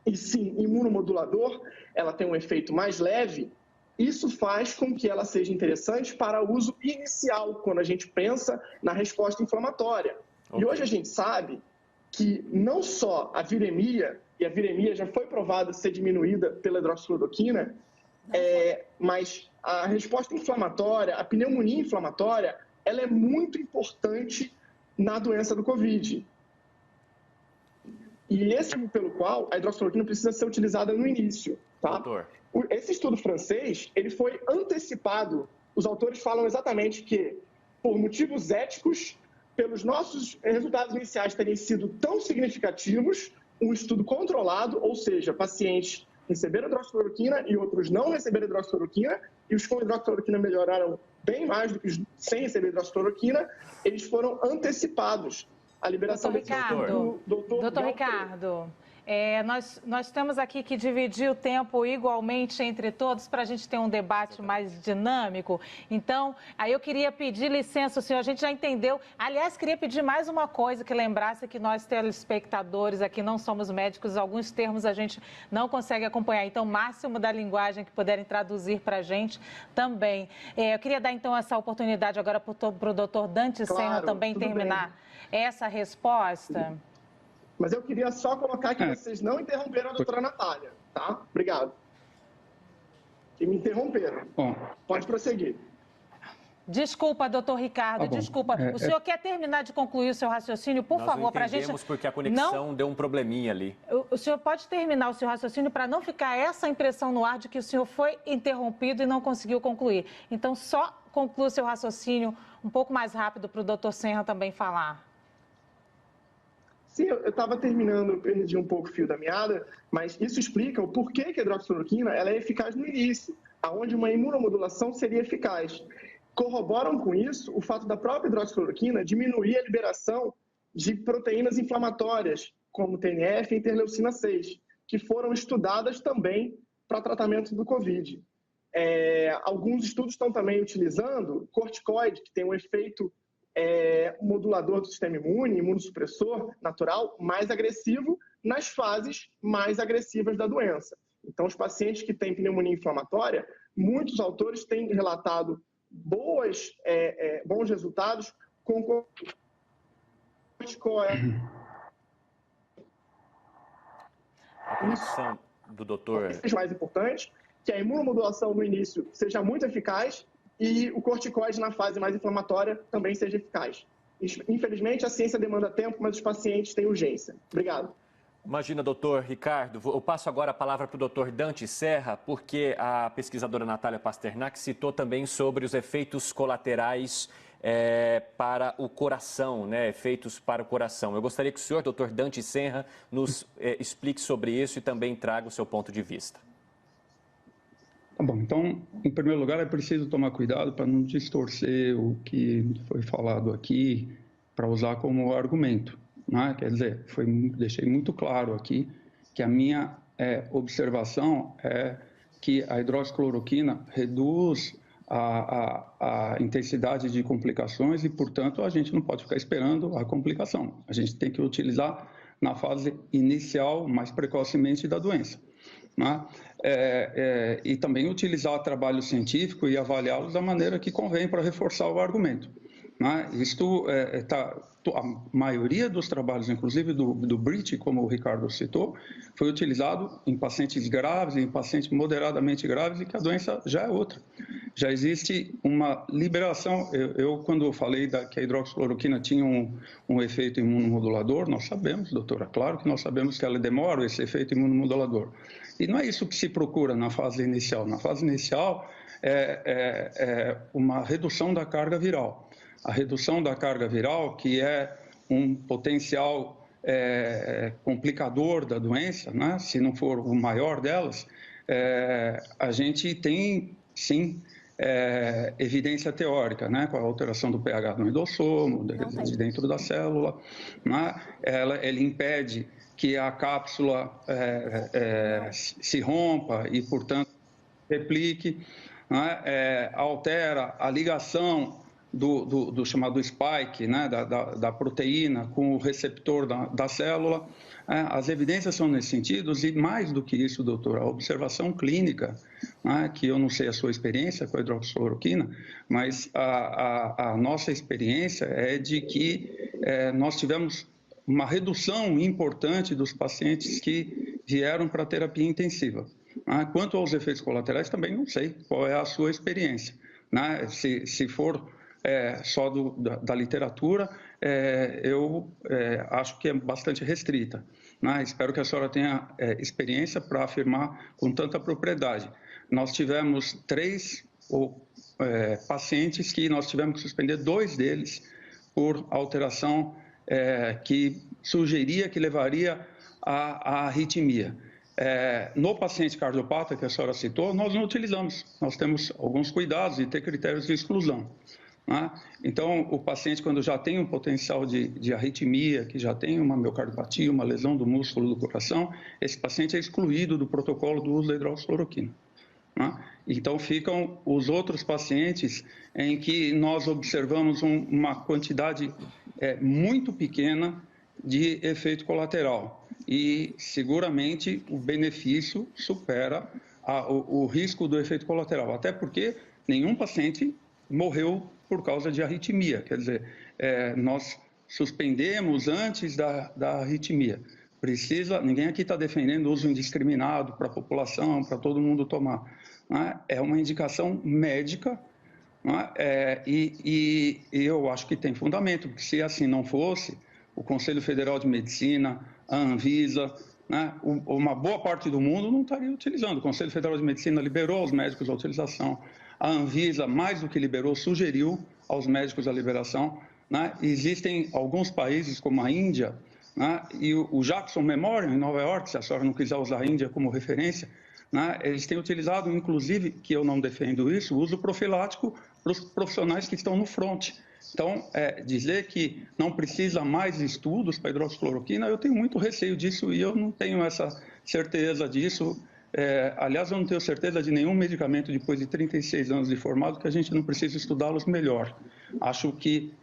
e sim imunomodulador, ela tem um efeito mais leve, isso faz com que ela seja interessante para uso inicial, quando a gente pensa na resposta inflamatória. E hoje a gente sabe que não só a viremia, e a viremia já foi provada ser diminuída pela hidroxicloroquina, mas a resposta inflamatória, a pneumonia inflamatória, ela é muito importante na doença do Covid. E esse é pelo qual a hidroxicloroquina precisa ser utilizada no início, tá? Doutor. Esse estudo francês, ele foi antecipado. Os autores falam exatamente que, por motivos éticos, pelos nossos resultados iniciais terem sido tão significativos, um estudo controlado, ou seja, pacientes receberam hidroxicloroquina e outros não receberam hidroxicloroquina, e os com hidroxicloroquina melhoraram bem mais do que os sem receber hidroxicloroquina, eles foram antecipados. A liberação Doutor Ricardo, nós temos aqui que dividir o tempo igualmente entre todos para a gente ter um debate mais dinâmico. Então, aí eu queria pedir licença, senhor, a gente já entendeu. Aliás, queria pedir mais uma coisa, que lembrasse que nós telespectadores aqui não somos médicos, alguns termos a gente não consegue acompanhar. Então, máximo da linguagem que puderem traduzir para a gente também. Eu queria dar, então, essa oportunidade agora para o doutor Dante Senra também terminar essa resposta. Mas eu queria só colocar que vocês não interromperam a doutora Natália, tá? Obrigado. Que me interromperam. Bom. Pode prosseguir. Desculpa, doutor Ricardo, desculpa. O senhor quer terminar de concluir o seu raciocínio, por favor, para a gente... Nós porque a conexão deu um probleminha ali. O senhor pode terminar o seu raciocínio para não ficar essa impressão no ar de que o senhor foi interrompido e não conseguiu concluir. Então, só conclua o seu raciocínio um pouco mais rápido para o doutor Senra também falar. Sim, eu estava terminando, eu perdi um pouco o fio da meada, mas isso explica o porquê que a hidroxicloroquina ela é eficaz no início, aonde uma imunomodulação seria eficaz. Corroboram com isso o fato da própria hidroxicloroquina diminuir a liberação de proteínas inflamatórias, como TNF e interleucina 6, que foram estudadas também para tratamento do Covid. Alguns estudos estão também utilizando corticoide, que tem um efeito modulador do sistema imune, imunossupressor natural, mais agressivo nas fases mais agressivas da doença. Então, os pacientes que têm pneumonia inflamatória, muitos autores têm relatado bons resultados com corticoide. A conexão do doutor... O mais importante, que a imunomodulação no início seja muito eficaz e o corticoide na fase mais inflamatória também seja eficaz. Infelizmente, a ciência demanda tempo, mas os pacientes têm urgência. Obrigado. Imagina, doutor Ricardo, eu passo agora a palavra para o doutor Dante Senra, porque a pesquisadora Natália Pasternak citou também sobre os efeitos colaterais para o coração, né? Efeitos para o coração. Eu gostaria que o senhor, doutor Dante Senra, nos explique sobre isso e também traga o seu ponto de vista. Tá bom, então, em primeiro lugar, é preciso tomar cuidado para não distorcer o que foi falado aqui para usar como argumento, né? Quer dizer, deixei muito claro aqui que a minha observação é que a hidroxicloroquina reduz a intensidade de complicações e, portanto, a gente não pode ficar esperando a complicação. A gente tem que utilizar na fase inicial, mais precocemente, da doença. Né? E também utilizar trabalho científico e avaliá-los da maneira que convém para reforçar o argumento. Né? A maioria dos trabalhos, inclusive do BRIT, como o Ricardo citou, foi utilizado em pacientes graves, em pacientes moderadamente graves, e que a doença já é outra. Já existe uma liberação. Eu quando falei que a hidroxicloroquina tinha um efeito imunomodulador, nós sabemos, doutora, claro que nós sabemos que ela demora esse efeito imunomodulador. E não é isso que se procura na fase inicial. Na fase inicial, uma redução da carga viral. a redução da carga viral, que é um potencial complicador da doença, né? Se não for o maior delas, a gente tem, sim, evidência teórica, né? Com a alteração do pH do endossomo, de dentro da célula, né? Ele impede que a cápsula se rompa e, portanto, replique, né? Altera a ligação do chamado spike, né? da proteína com o receptor da célula. As evidências são nesse sentido, e mais do que isso, doutor, a observação clínica, né, que eu não sei a sua experiência com a hidroxicloroquina, mas a nossa experiência é de que nós tivemos uma redução importante dos pacientes que vieram para a terapia intensiva. Quanto aos efeitos colaterais, também não sei qual é a sua experiência, né? Se for só da literatura, eu acho que é bastante restrita. Espero que a senhora tenha experiência para afirmar com tanta propriedade. Nós tivemos 3 pacientes que nós tivemos que suspender 2 deles por alteração que sugeria que levaria à arritmia. No paciente cardiopata, que a senhora citou, nós não utilizamos. Nós temos alguns cuidados e ter critérios de exclusão. Então, o paciente, quando já tem um potencial de arritmia, que já tem uma miocardiopatia, uma lesão do músculo do coração, esse paciente é excluído do protocolo do uso da hidroxicloroquina. Então, ficam os outros pacientes em que nós observamos uma quantidade muito pequena de efeito colateral. E, seguramente, o benefício supera o risco do efeito colateral, até porque nenhum paciente morreu por causa de arritmia, quer dizer, nós suspendemos antes da arritmia. Ninguém aqui está defendendo o uso indiscriminado para a população, para todo mundo tomar. É uma indicação médica, e eu acho que tem fundamento, porque se assim não fosse, o Conselho Federal de Medicina, a Anvisa, uma boa parte do mundo não estaria utilizando. O Conselho Federal de Medicina liberou aos médicos a utilização. A Anvisa, mais do que liberou, sugeriu aos médicos a liberação. Existem alguns países, como a Índia, e o Jackson Memorial, em Nova York, se a senhora não quiser usar a Índia como referência, eles têm utilizado, inclusive, que eu não defendo isso, o uso profilático para os profissionais que estão no front. Então, dizer que não precisa mais estudos para hidroxicloroquina, eu tenho muito receio disso e eu não tenho essa certeza disso. Aliás, eu não tenho certeza de nenhum medicamento depois de 36 anos de formado que a gente não precisa estudá-los melhor. Acho que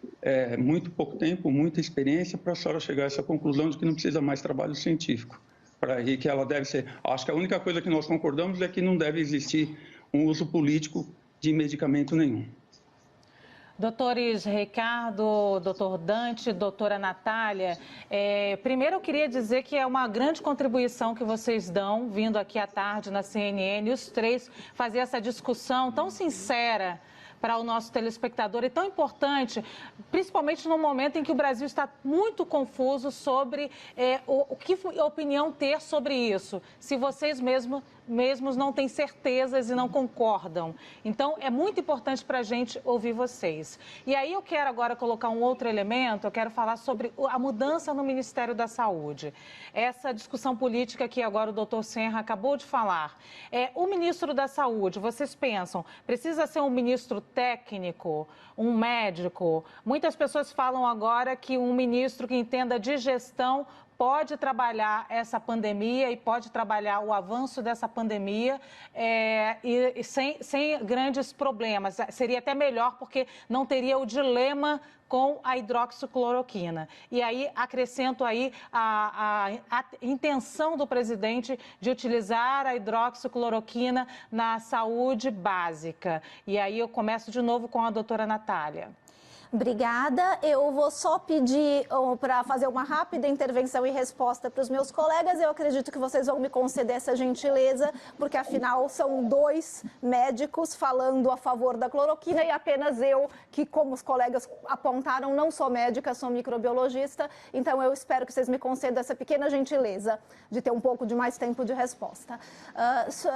muito pouco tempo, muita experiência para a senhora chegar a essa conclusão de que não precisa mais trabalho científico. E que ela deve ser... Acho que a única coisa que nós concordamos é que não deve existir um uso político de medicamento nenhum. Doutores Ricardo, doutor Dante, doutora Natália, primeiro eu queria dizer que é uma grande contribuição que vocês dão, vindo aqui à tarde na CNN, os 3 fazer essa discussão tão sincera para o nosso telespectador e tão importante, principalmente no momento em que o Brasil está muito confuso sobre o que opinião ter sobre isso, se vocês mesmos não têm certezas e não concordam. Então, é muito importante para a gente ouvir vocês. E aí eu quero agora colocar um outro elemento, eu quero falar sobre a mudança no Ministério da Saúde. Essa discussão política que agora o doutor Senra acabou de falar. O ministro da Saúde, vocês pensam, precisa ser um ministro técnico, um médico? Muitas pessoas falam agora que um ministro que entenda de gestão pode trabalhar essa pandemia e pode trabalhar o avanço dessa pandemia e sem grandes problemas. Seria até melhor porque não teria o dilema com a hidroxicloroquina. E aí acrescento aí a intenção do presidente de utilizar a hidroxicloroquina na saúde básica. E aí eu começo de novo com a doutora Natália. Obrigada. Eu vou só pedir para fazer uma rápida intervenção e resposta para os meus colegas. Eu acredito que vocês vão me conceder essa gentileza, porque afinal são 2 médicos falando a favor da cloroquina e apenas eu, que como os colegas apontaram, não sou médica, sou microbiologista. Então eu espero que vocês me concedam essa pequena gentileza de ter um pouco de mais tempo de resposta.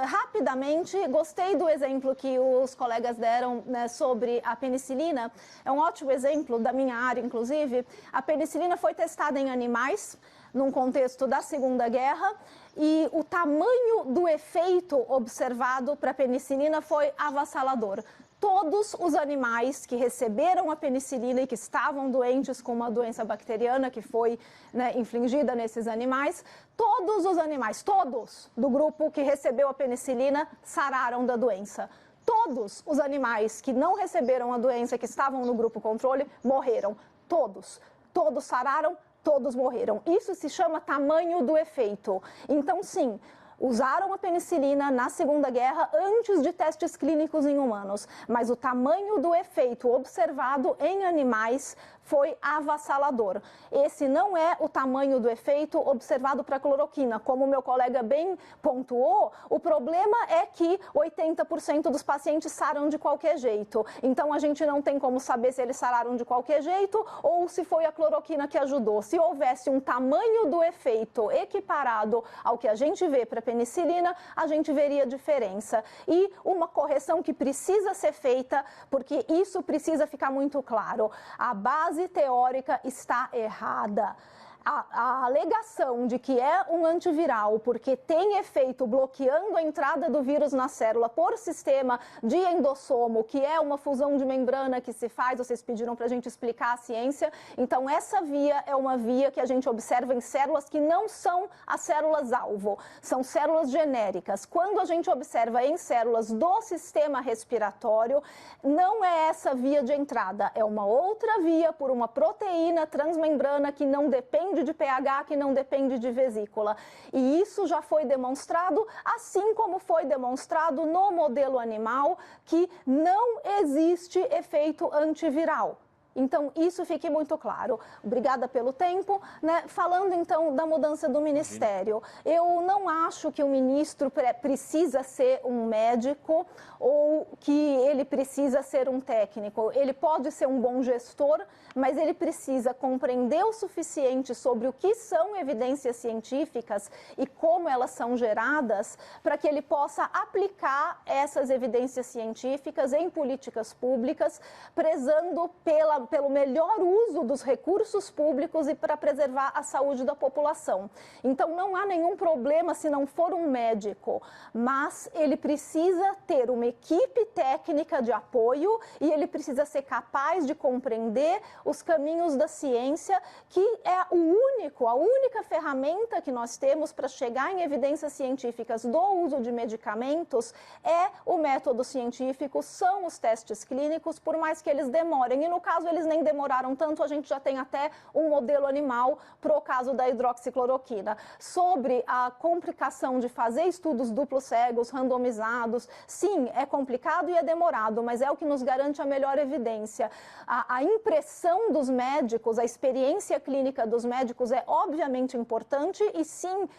Rapidamente, gostei do exemplo que os colegas deram, né, sobre a penicilina. É um ótimo o exemplo da minha área, inclusive, a penicilina foi testada em animais, num contexto da Segunda Guerra, e o tamanho do efeito observado para a penicilina foi avassalador. Todos os animais que receberam a penicilina e que estavam doentes com uma doença bacteriana que foi, né, infligida nesses animais, todos os animais, todos do grupo que recebeu a penicilina sararam da doença. Todos os animais que não receberam a doença, que estavam no grupo controle, morreram. Todos. Todos sararam, todos morreram. Isso se chama tamanho do efeito. Então, sim, usaram a penicilina na Segunda Guerra antes de testes clínicos em humanos, mas o tamanho do efeito observado em animais foi avassalador. Esse não é o tamanho do efeito observado para a cloroquina. Como o meu colega bem pontuou, o problema é que 80% dos pacientes saram de qualquer jeito. Então, a gente não tem como saber se eles sararam de qualquer jeito ou se foi a cloroquina que ajudou. Se houvesse um tamanho do efeito equiparado ao que a gente vê para a penicilina, a gente veria diferença. E uma correção que precisa ser feita, porque isso precisa ficar muito claro. A base teórica está errada. A alegação de que é um antiviral porque tem efeito bloqueando a entrada do vírus na célula por sistema de endossomo, que é uma fusão de membrana que se faz, vocês pediram para a gente explicar a ciência, então essa via é uma via que a gente observa em células que não são as células-alvo, são células genéricas. Quando a gente observa em células do sistema respiratório, não é essa via de entrada, é uma outra via por uma proteína transmembrana que não depende de pH, que não depende de vesícula. E isso já foi demonstrado, assim como foi demonstrado no modelo animal, que não existe efeito antiviral. Então, isso fique muito claro. Obrigada pelo tempo. Né? Falando, então, da mudança do ministério, eu não acho que o ministro precisa ser um médico ou que ele precisa ser um técnico. Ele pode ser um bom gestor, mas ele precisa compreender o suficiente sobre o que são evidências científicas e como elas são geradas, para que ele possa aplicar essas evidências científicas em políticas públicas, prezando pelo melhor uso dos recursos públicos e para preservar a saúde da população. Então, não há nenhum problema se não for um médico, mas ele precisa ter uma equipe técnica de apoio e ele precisa ser capaz de compreender os caminhos da ciência, que é a única ferramenta que nós temos para chegar em evidências científicas do uso de medicamentos é o método científico, são os testes clínicos, por mais que eles demorem. E no caso, eles nem demoraram tanto, a gente já tem até um modelo animal para o caso da hidroxicloroquina. Sobre a complicação de fazer estudos duplos cegos, randomizados, sim, é complicado e é demorado, mas é o que nos garante a melhor evidência. A impressão dos médicos, a experiência clínica dos médicos é obviamente importante e sim,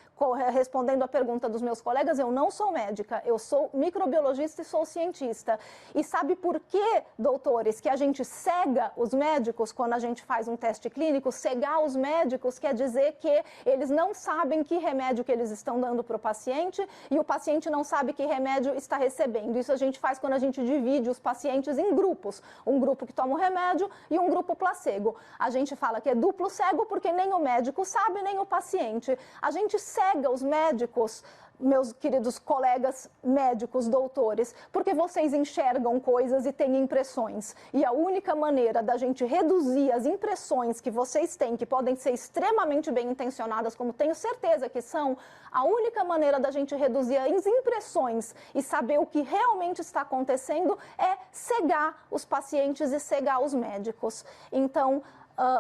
respondendo à pergunta dos meus colegas, eu não sou médica, eu sou microbiologista e sou cientista. E sabe por que, doutores, que a gente cega os médicos quando a gente faz um teste clínico? Cegar os médicos quer dizer que eles não sabem que remédio que eles estão dando para o paciente e o paciente não sabe que remédio está recebendo. Isso a gente faz quando a gente divide os pacientes em grupos. Um grupo que toma o remédio e um grupo placebo. A gente fala que é duplo cego porque nem o médico sabe, nem o paciente. A gente cega os médicos, meus queridos colegas médicos, doutores, porque vocês enxergam coisas e têm impressões. E a única maneira da gente reduzir as impressões que vocês têm, que podem ser extremamente bem intencionadas, como tenho certeza que são, a única maneira da gente reduzir as impressões e saber o que realmente está acontecendo é cegar os pacientes e cegar os médicos. Então,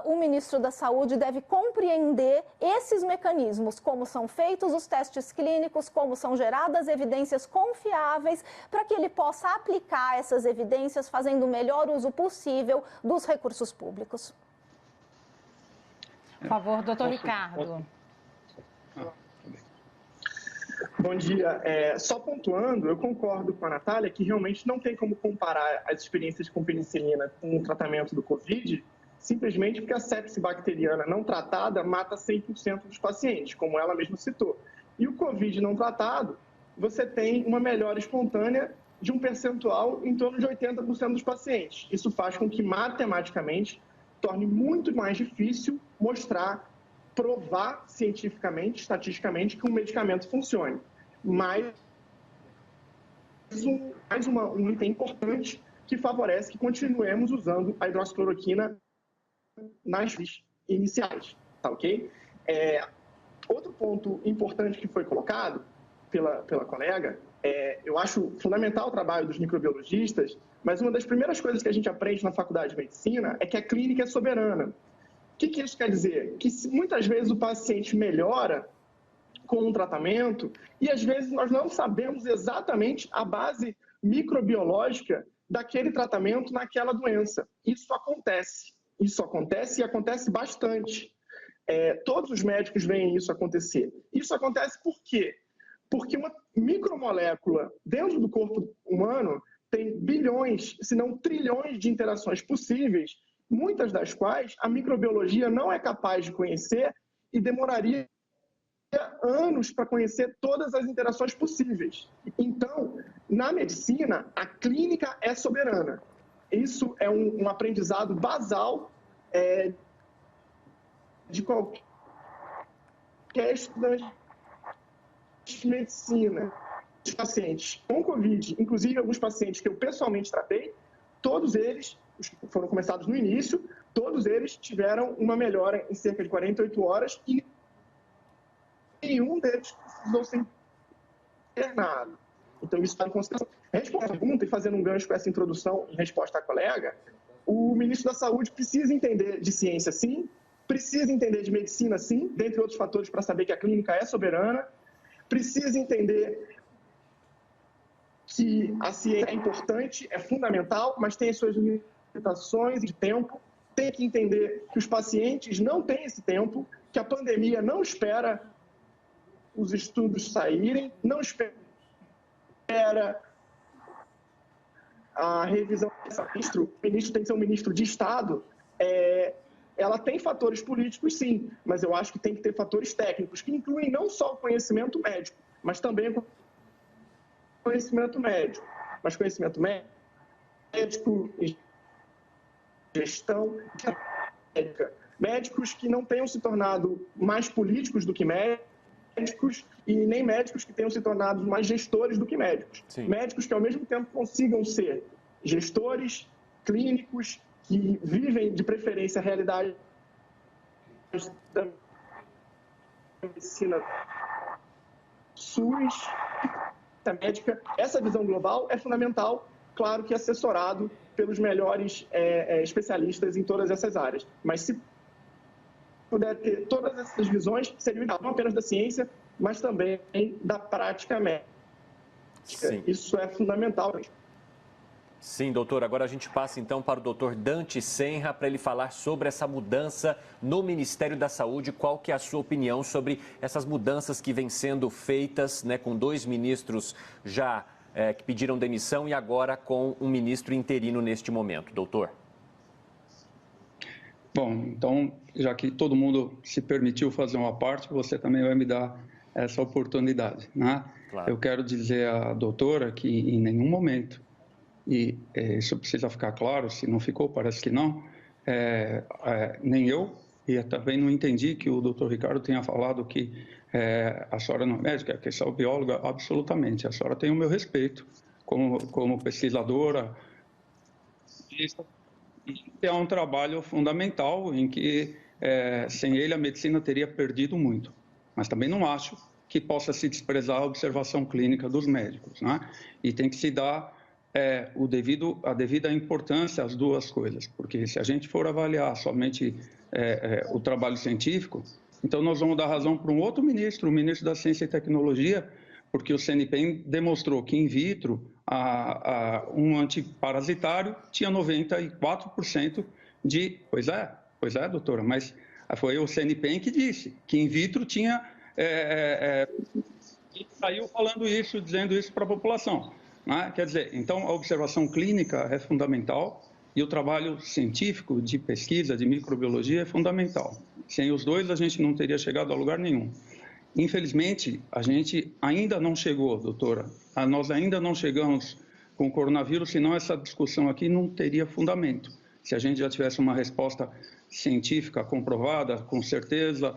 o ministro da Saúde deve compreender esses mecanismos, como são feitos os testes clínicos, como são geradas evidências confiáveis, para que ele possa aplicar essas evidências fazendo o melhor uso possível dos recursos públicos. Por favor, doutor Ricardo. Bom dia. Só pontuando, eu concordo com a Natália que realmente não tem como comparar as experiências com penicilina com o tratamento do Covid, simplesmente porque a sepse bacteriana não tratada mata 100% dos pacientes, como ela mesma citou. E o Covid não tratado, você tem uma melhora espontânea de um percentual em torno de 80% dos pacientes. Isso faz com que, matematicamente, torne muito mais difícil mostrar, provar cientificamente, estatisticamente, que um medicamento funcione. Mas um item importante que favorece que continuemos usando a hidroxicloroquina nas fases iniciais, tá ok? Outro ponto importante que foi colocado pela colega, eu acho fundamental o trabalho dos microbiologistas, mas uma das primeiras coisas que a gente aprende na faculdade de medicina é que a clínica é soberana. O que isso quer dizer? Que muitas vezes o paciente melhora com um tratamento e às vezes nós não sabemos exatamente a base microbiológica daquele tratamento naquela doença. Isso acontece e acontece bastante. Todos os médicos veem isso acontecer. Isso acontece por quê? Porque uma micromolécula dentro do corpo humano tem bilhões, se não trilhões de interações possíveis, muitas das quais a microbiologia não é capaz de conhecer e demoraria anos para conhecer todas as interações possíveis. Então, na medicina, a clínica é soberana. Isso é um aprendizado basal de qualquer estudante de medicina. Os pacientes com Covid, inclusive alguns pacientes que eu pessoalmente tratei, todos eles foram começados no início, todos eles tiveram uma melhora em cerca de 48 horas e nenhum deles precisou ser internado. Então, isso está em consideração. Respondendo a pergunta e fazendo um gancho com essa introdução em resposta à colega, o ministro da Saúde precisa entender de ciência, sim, precisa entender de medicina, sim, dentre outros fatores para saber que a clínica é soberana, precisa entender que a ciência é importante, é fundamental, mas tem as suas limitações de tempo, tem que entender que os pacientes não têm esse tempo, que a pandemia não espera os estudos saírem, não espera a revisão. O ministro tem que ser um ministro de Estado. Ela tem fatores políticos, sim, mas eu acho que tem que ter fatores técnicos, que incluem não só o conhecimento médico, mas também o conhecimento médico. Mas conhecimento médico, gestão médica. Médicos que não tenham se tornado mais políticos do que médicos e nem médicos que tenham se tornado mais gestores do que médicos. Sim. Médicos que, ao mesmo tempo, consigam ser gestores, clínicos, que vivem, de preferência, a realidade da medicina SUS, da médica. Essa visão global é fundamental, claro que assessorado pelos melhores especialistas em todas essas áreas. Mas se puder ter todas essas visões, seria não apenas da ciência, mas também da prática médica. Sim. Isso é fundamental. Sim, doutor. Agora a gente passa então para o doutor Dante Senra para ele falar sobre essa mudança no Ministério da Saúde. Qual que é a sua opinião sobre essas mudanças que vêm sendo feitas, né, com 2 ministros já que pediram demissão e agora com um ministro interino neste momento, doutor? Bom, então, já que todo mundo se permitiu fazer uma parte, você também vai me dar essa oportunidade, né? Claro. Eu quero dizer à doutora que em nenhum momento, e isso precisa ficar claro, se não ficou, parece que não, nem eu, e também não entendi que o doutor Ricardo tenha falado que a senhora não é médica, que é bióloga, absolutamente. A senhora tem o meu respeito como pesquisadora. É um trabalho fundamental em que, sem ele, a medicina teria perdido muito. Mas também não acho que possa se desprezar a observação clínica dos médicos, né? E tem que se dar a devida importância às duas coisas, porque se a gente for avaliar somente o trabalho científico, então nós vamos dar razão para um outro ministro, o ministro da Ciência e Tecnologia, porque o CNPq demonstrou que in vitro um antiparasitário tinha 94% de... Pois é, doutora, mas foi o CNPq que disse que in vitro tinha... E saiu falando isso, dizendo isso para a população. Né? Quer dizer, então a observação clínica é fundamental e o trabalho científico de pesquisa, de microbiologia é fundamental. Sem os dois a gente não teria chegado a lugar nenhum. Infelizmente, a gente ainda não chegou, doutora, nós ainda não chegamos com o coronavírus, senão essa discussão aqui não teria fundamento. Se a gente já tivesse uma resposta científica comprovada, com certeza,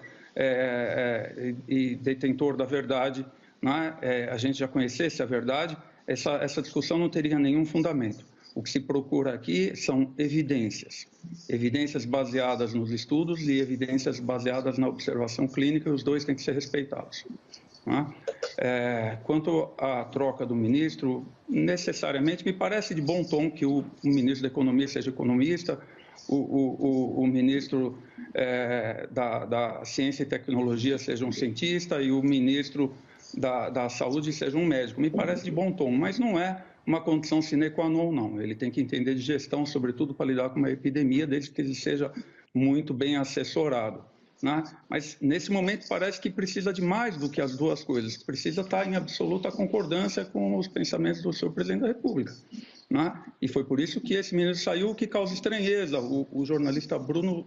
e detentor da verdade, né, a gente já conhecesse a verdade, essa discussão não teria nenhum fundamento. O que se procura aqui são evidências baseadas nos estudos e evidências baseadas na observação clínica, e os dois têm que ser respeitados. Né? Quanto à troca do ministro, necessariamente me parece de bom tom que o ministro da Economia seja economista, o ministro da Ciência e Tecnologia seja um cientista e o ministro da Saúde seja um médico. Me parece de bom tom, mas não é uma condição sine qua non, não. Ele tem que entender de gestão, sobretudo para lidar com uma epidemia, desde que ele seja muito bem assessorado. Né? Mas, nesse momento, parece que precisa de mais do que as duas coisas. Precisa estar em absoluta concordância com os pensamentos do senhor presidente da República. Né? E foi por isso que esse ministro saiu, o que causa estranheza. O jornalista Bruno,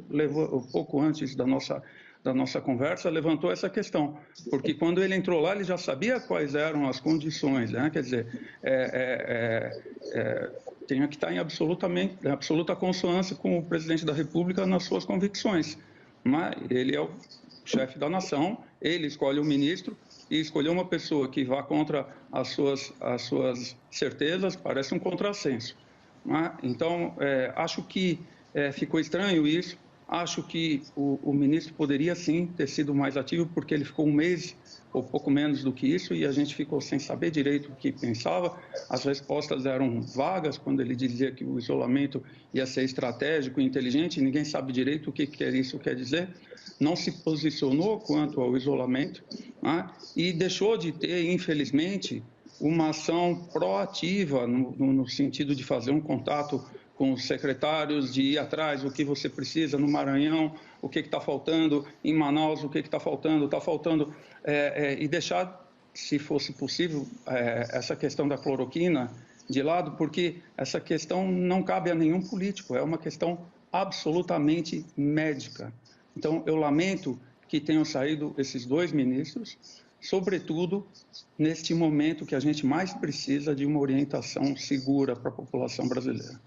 pouco antes da nossa conversa, levantou essa questão. Porque quando ele entrou lá, ele já sabia quais eram as condições. Né? Quer dizer, tem que estar em absoluta consonância com o presidente da República nas suas convicções. Mas ele é o chefe da nação, ele escolhe o ministro, e escolher uma pessoa que vá contra as suas certezas parece um contrassenso. Então, acho que ficou estranho isso, acho que o ministro poderia sim ter sido mais ativo, porque ele ficou um mês ou pouco menos do que isso, e a gente ficou sem saber direito o que pensava. As respostas eram vagas, quando ele dizia que o isolamento ia ser estratégico e inteligente, ninguém sabe direito o que isso quer dizer. Não se posicionou quanto ao isolamento, né? E deixou de ter, infelizmente, uma ação proativa no sentido de fazer um contato com os secretários, de ir atrás, o que você precisa no Maranhão, o que está faltando em Manaus, o que está faltando, e deixar, se fosse possível, essa questão da cloroquina de lado, porque essa questão não cabe a nenhum político, é uma questão absolutamente médica. Então, eu lamento que tenham saído esses dois ministros, sobretudo neste momento que a gente mais precisa de uma orientação segura para a população brasileira.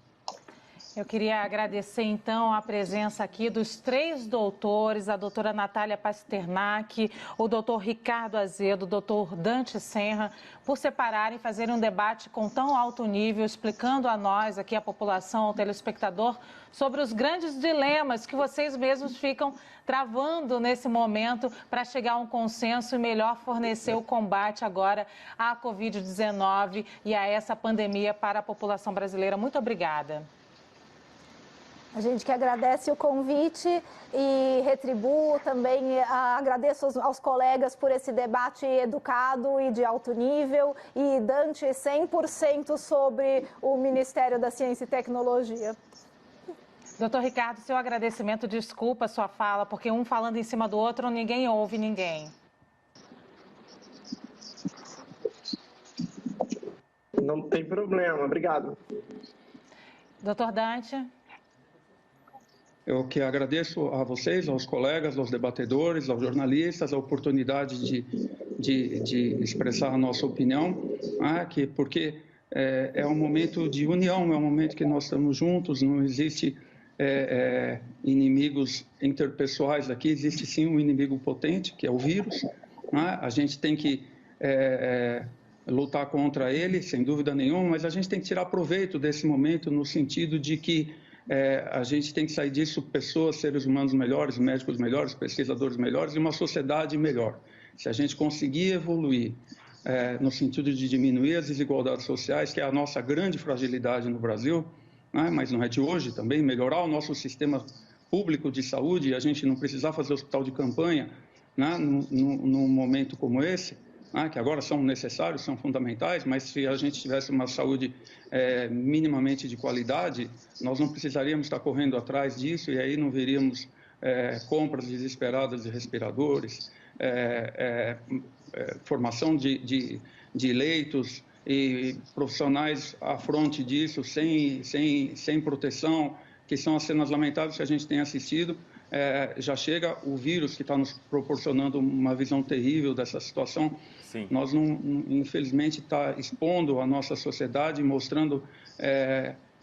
Eu queria agradecer, então, a presença aqui dos 3 doutores, a doutora Natália Pasternak, o doutor Ricardo Azedo, o doutor Dante Senra, por separarem e fazerem um debate com tão alto nível, explicando a nós, aqui a população, ao telespectador, sobre os grandes dilemas que vocês mesmos ficam travando nesse momento para chegar a um consenso e melhor fornecer o combate agora à Covid-19 e a essa pandemia para a população brasileira. Muito obrigada. A gente que agradece o convite e retribuo também, agradeço aos colegas por esse debate educado e de alto nível. E Dante, 100% sobre o Ministério da Ciência e Tecnologia. Doutor Ricardo, seu agradecimento, desculpa a sua fala, porque um falando em cima do outro, ninguém ouve ninguém. Não tem problema, obrigado. Doutor Dante. Eu que agradeço a vocês, aos colegas, aos debatedores, aos jornalistas, a oportunidade de expressar a nossa opinião, porque é um momento de união, é um momento que nós estamos juntos, não existe inimigos interpessoais aqui, existe sim um inimigo potente, que é o vírus. A gente tem que lutar contra ele, sem dúvida nenhuma, mas a gente tem que tirar proveito desse momento no sentido de que a gente tem que sair disso pessoas, seres humanos melhores, médicos melhores, pesquisadores melhores e uma sociedade melhor. Se a gente conseguir evoluir no sentido de diminuir as desigualdades sociais, que é a nossa grande fragilidade no Brasil, mas não é de hoje também, melhorar o nosso sistema público de saúde, a gente não precisar fazer hospital de campanha num momento como esse, que agora são necessários, são fundamentais, mas se a gente tivesse uma saúde minimamente de qualidade, nós não precisaríamos estar correndo atrás disso e aí não veríamos compras desesperadas de respiradores, formação de leitos e profissionais à fronte disso, sem proteção, que são as cenas lamentáveis que a gente tem assistido. já chega o vírus que está nos proporcionando uma visão terrível dessa situação. Sim. Nós, infelizmente, está expondo a nossa sociedade, mostrando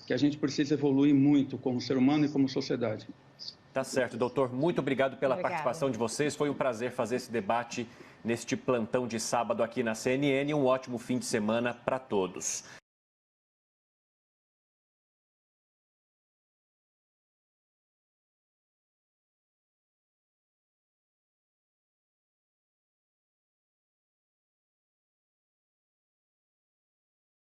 que a gente precisa evoluir muito como ser humano e como sociedade. Tá certo, doutor. Muito obrigado pela participação de vocês. Foi um prazer fazer esse debate neste plantão de sábado aqui na CNN. Um ótimo fim de semana para todos.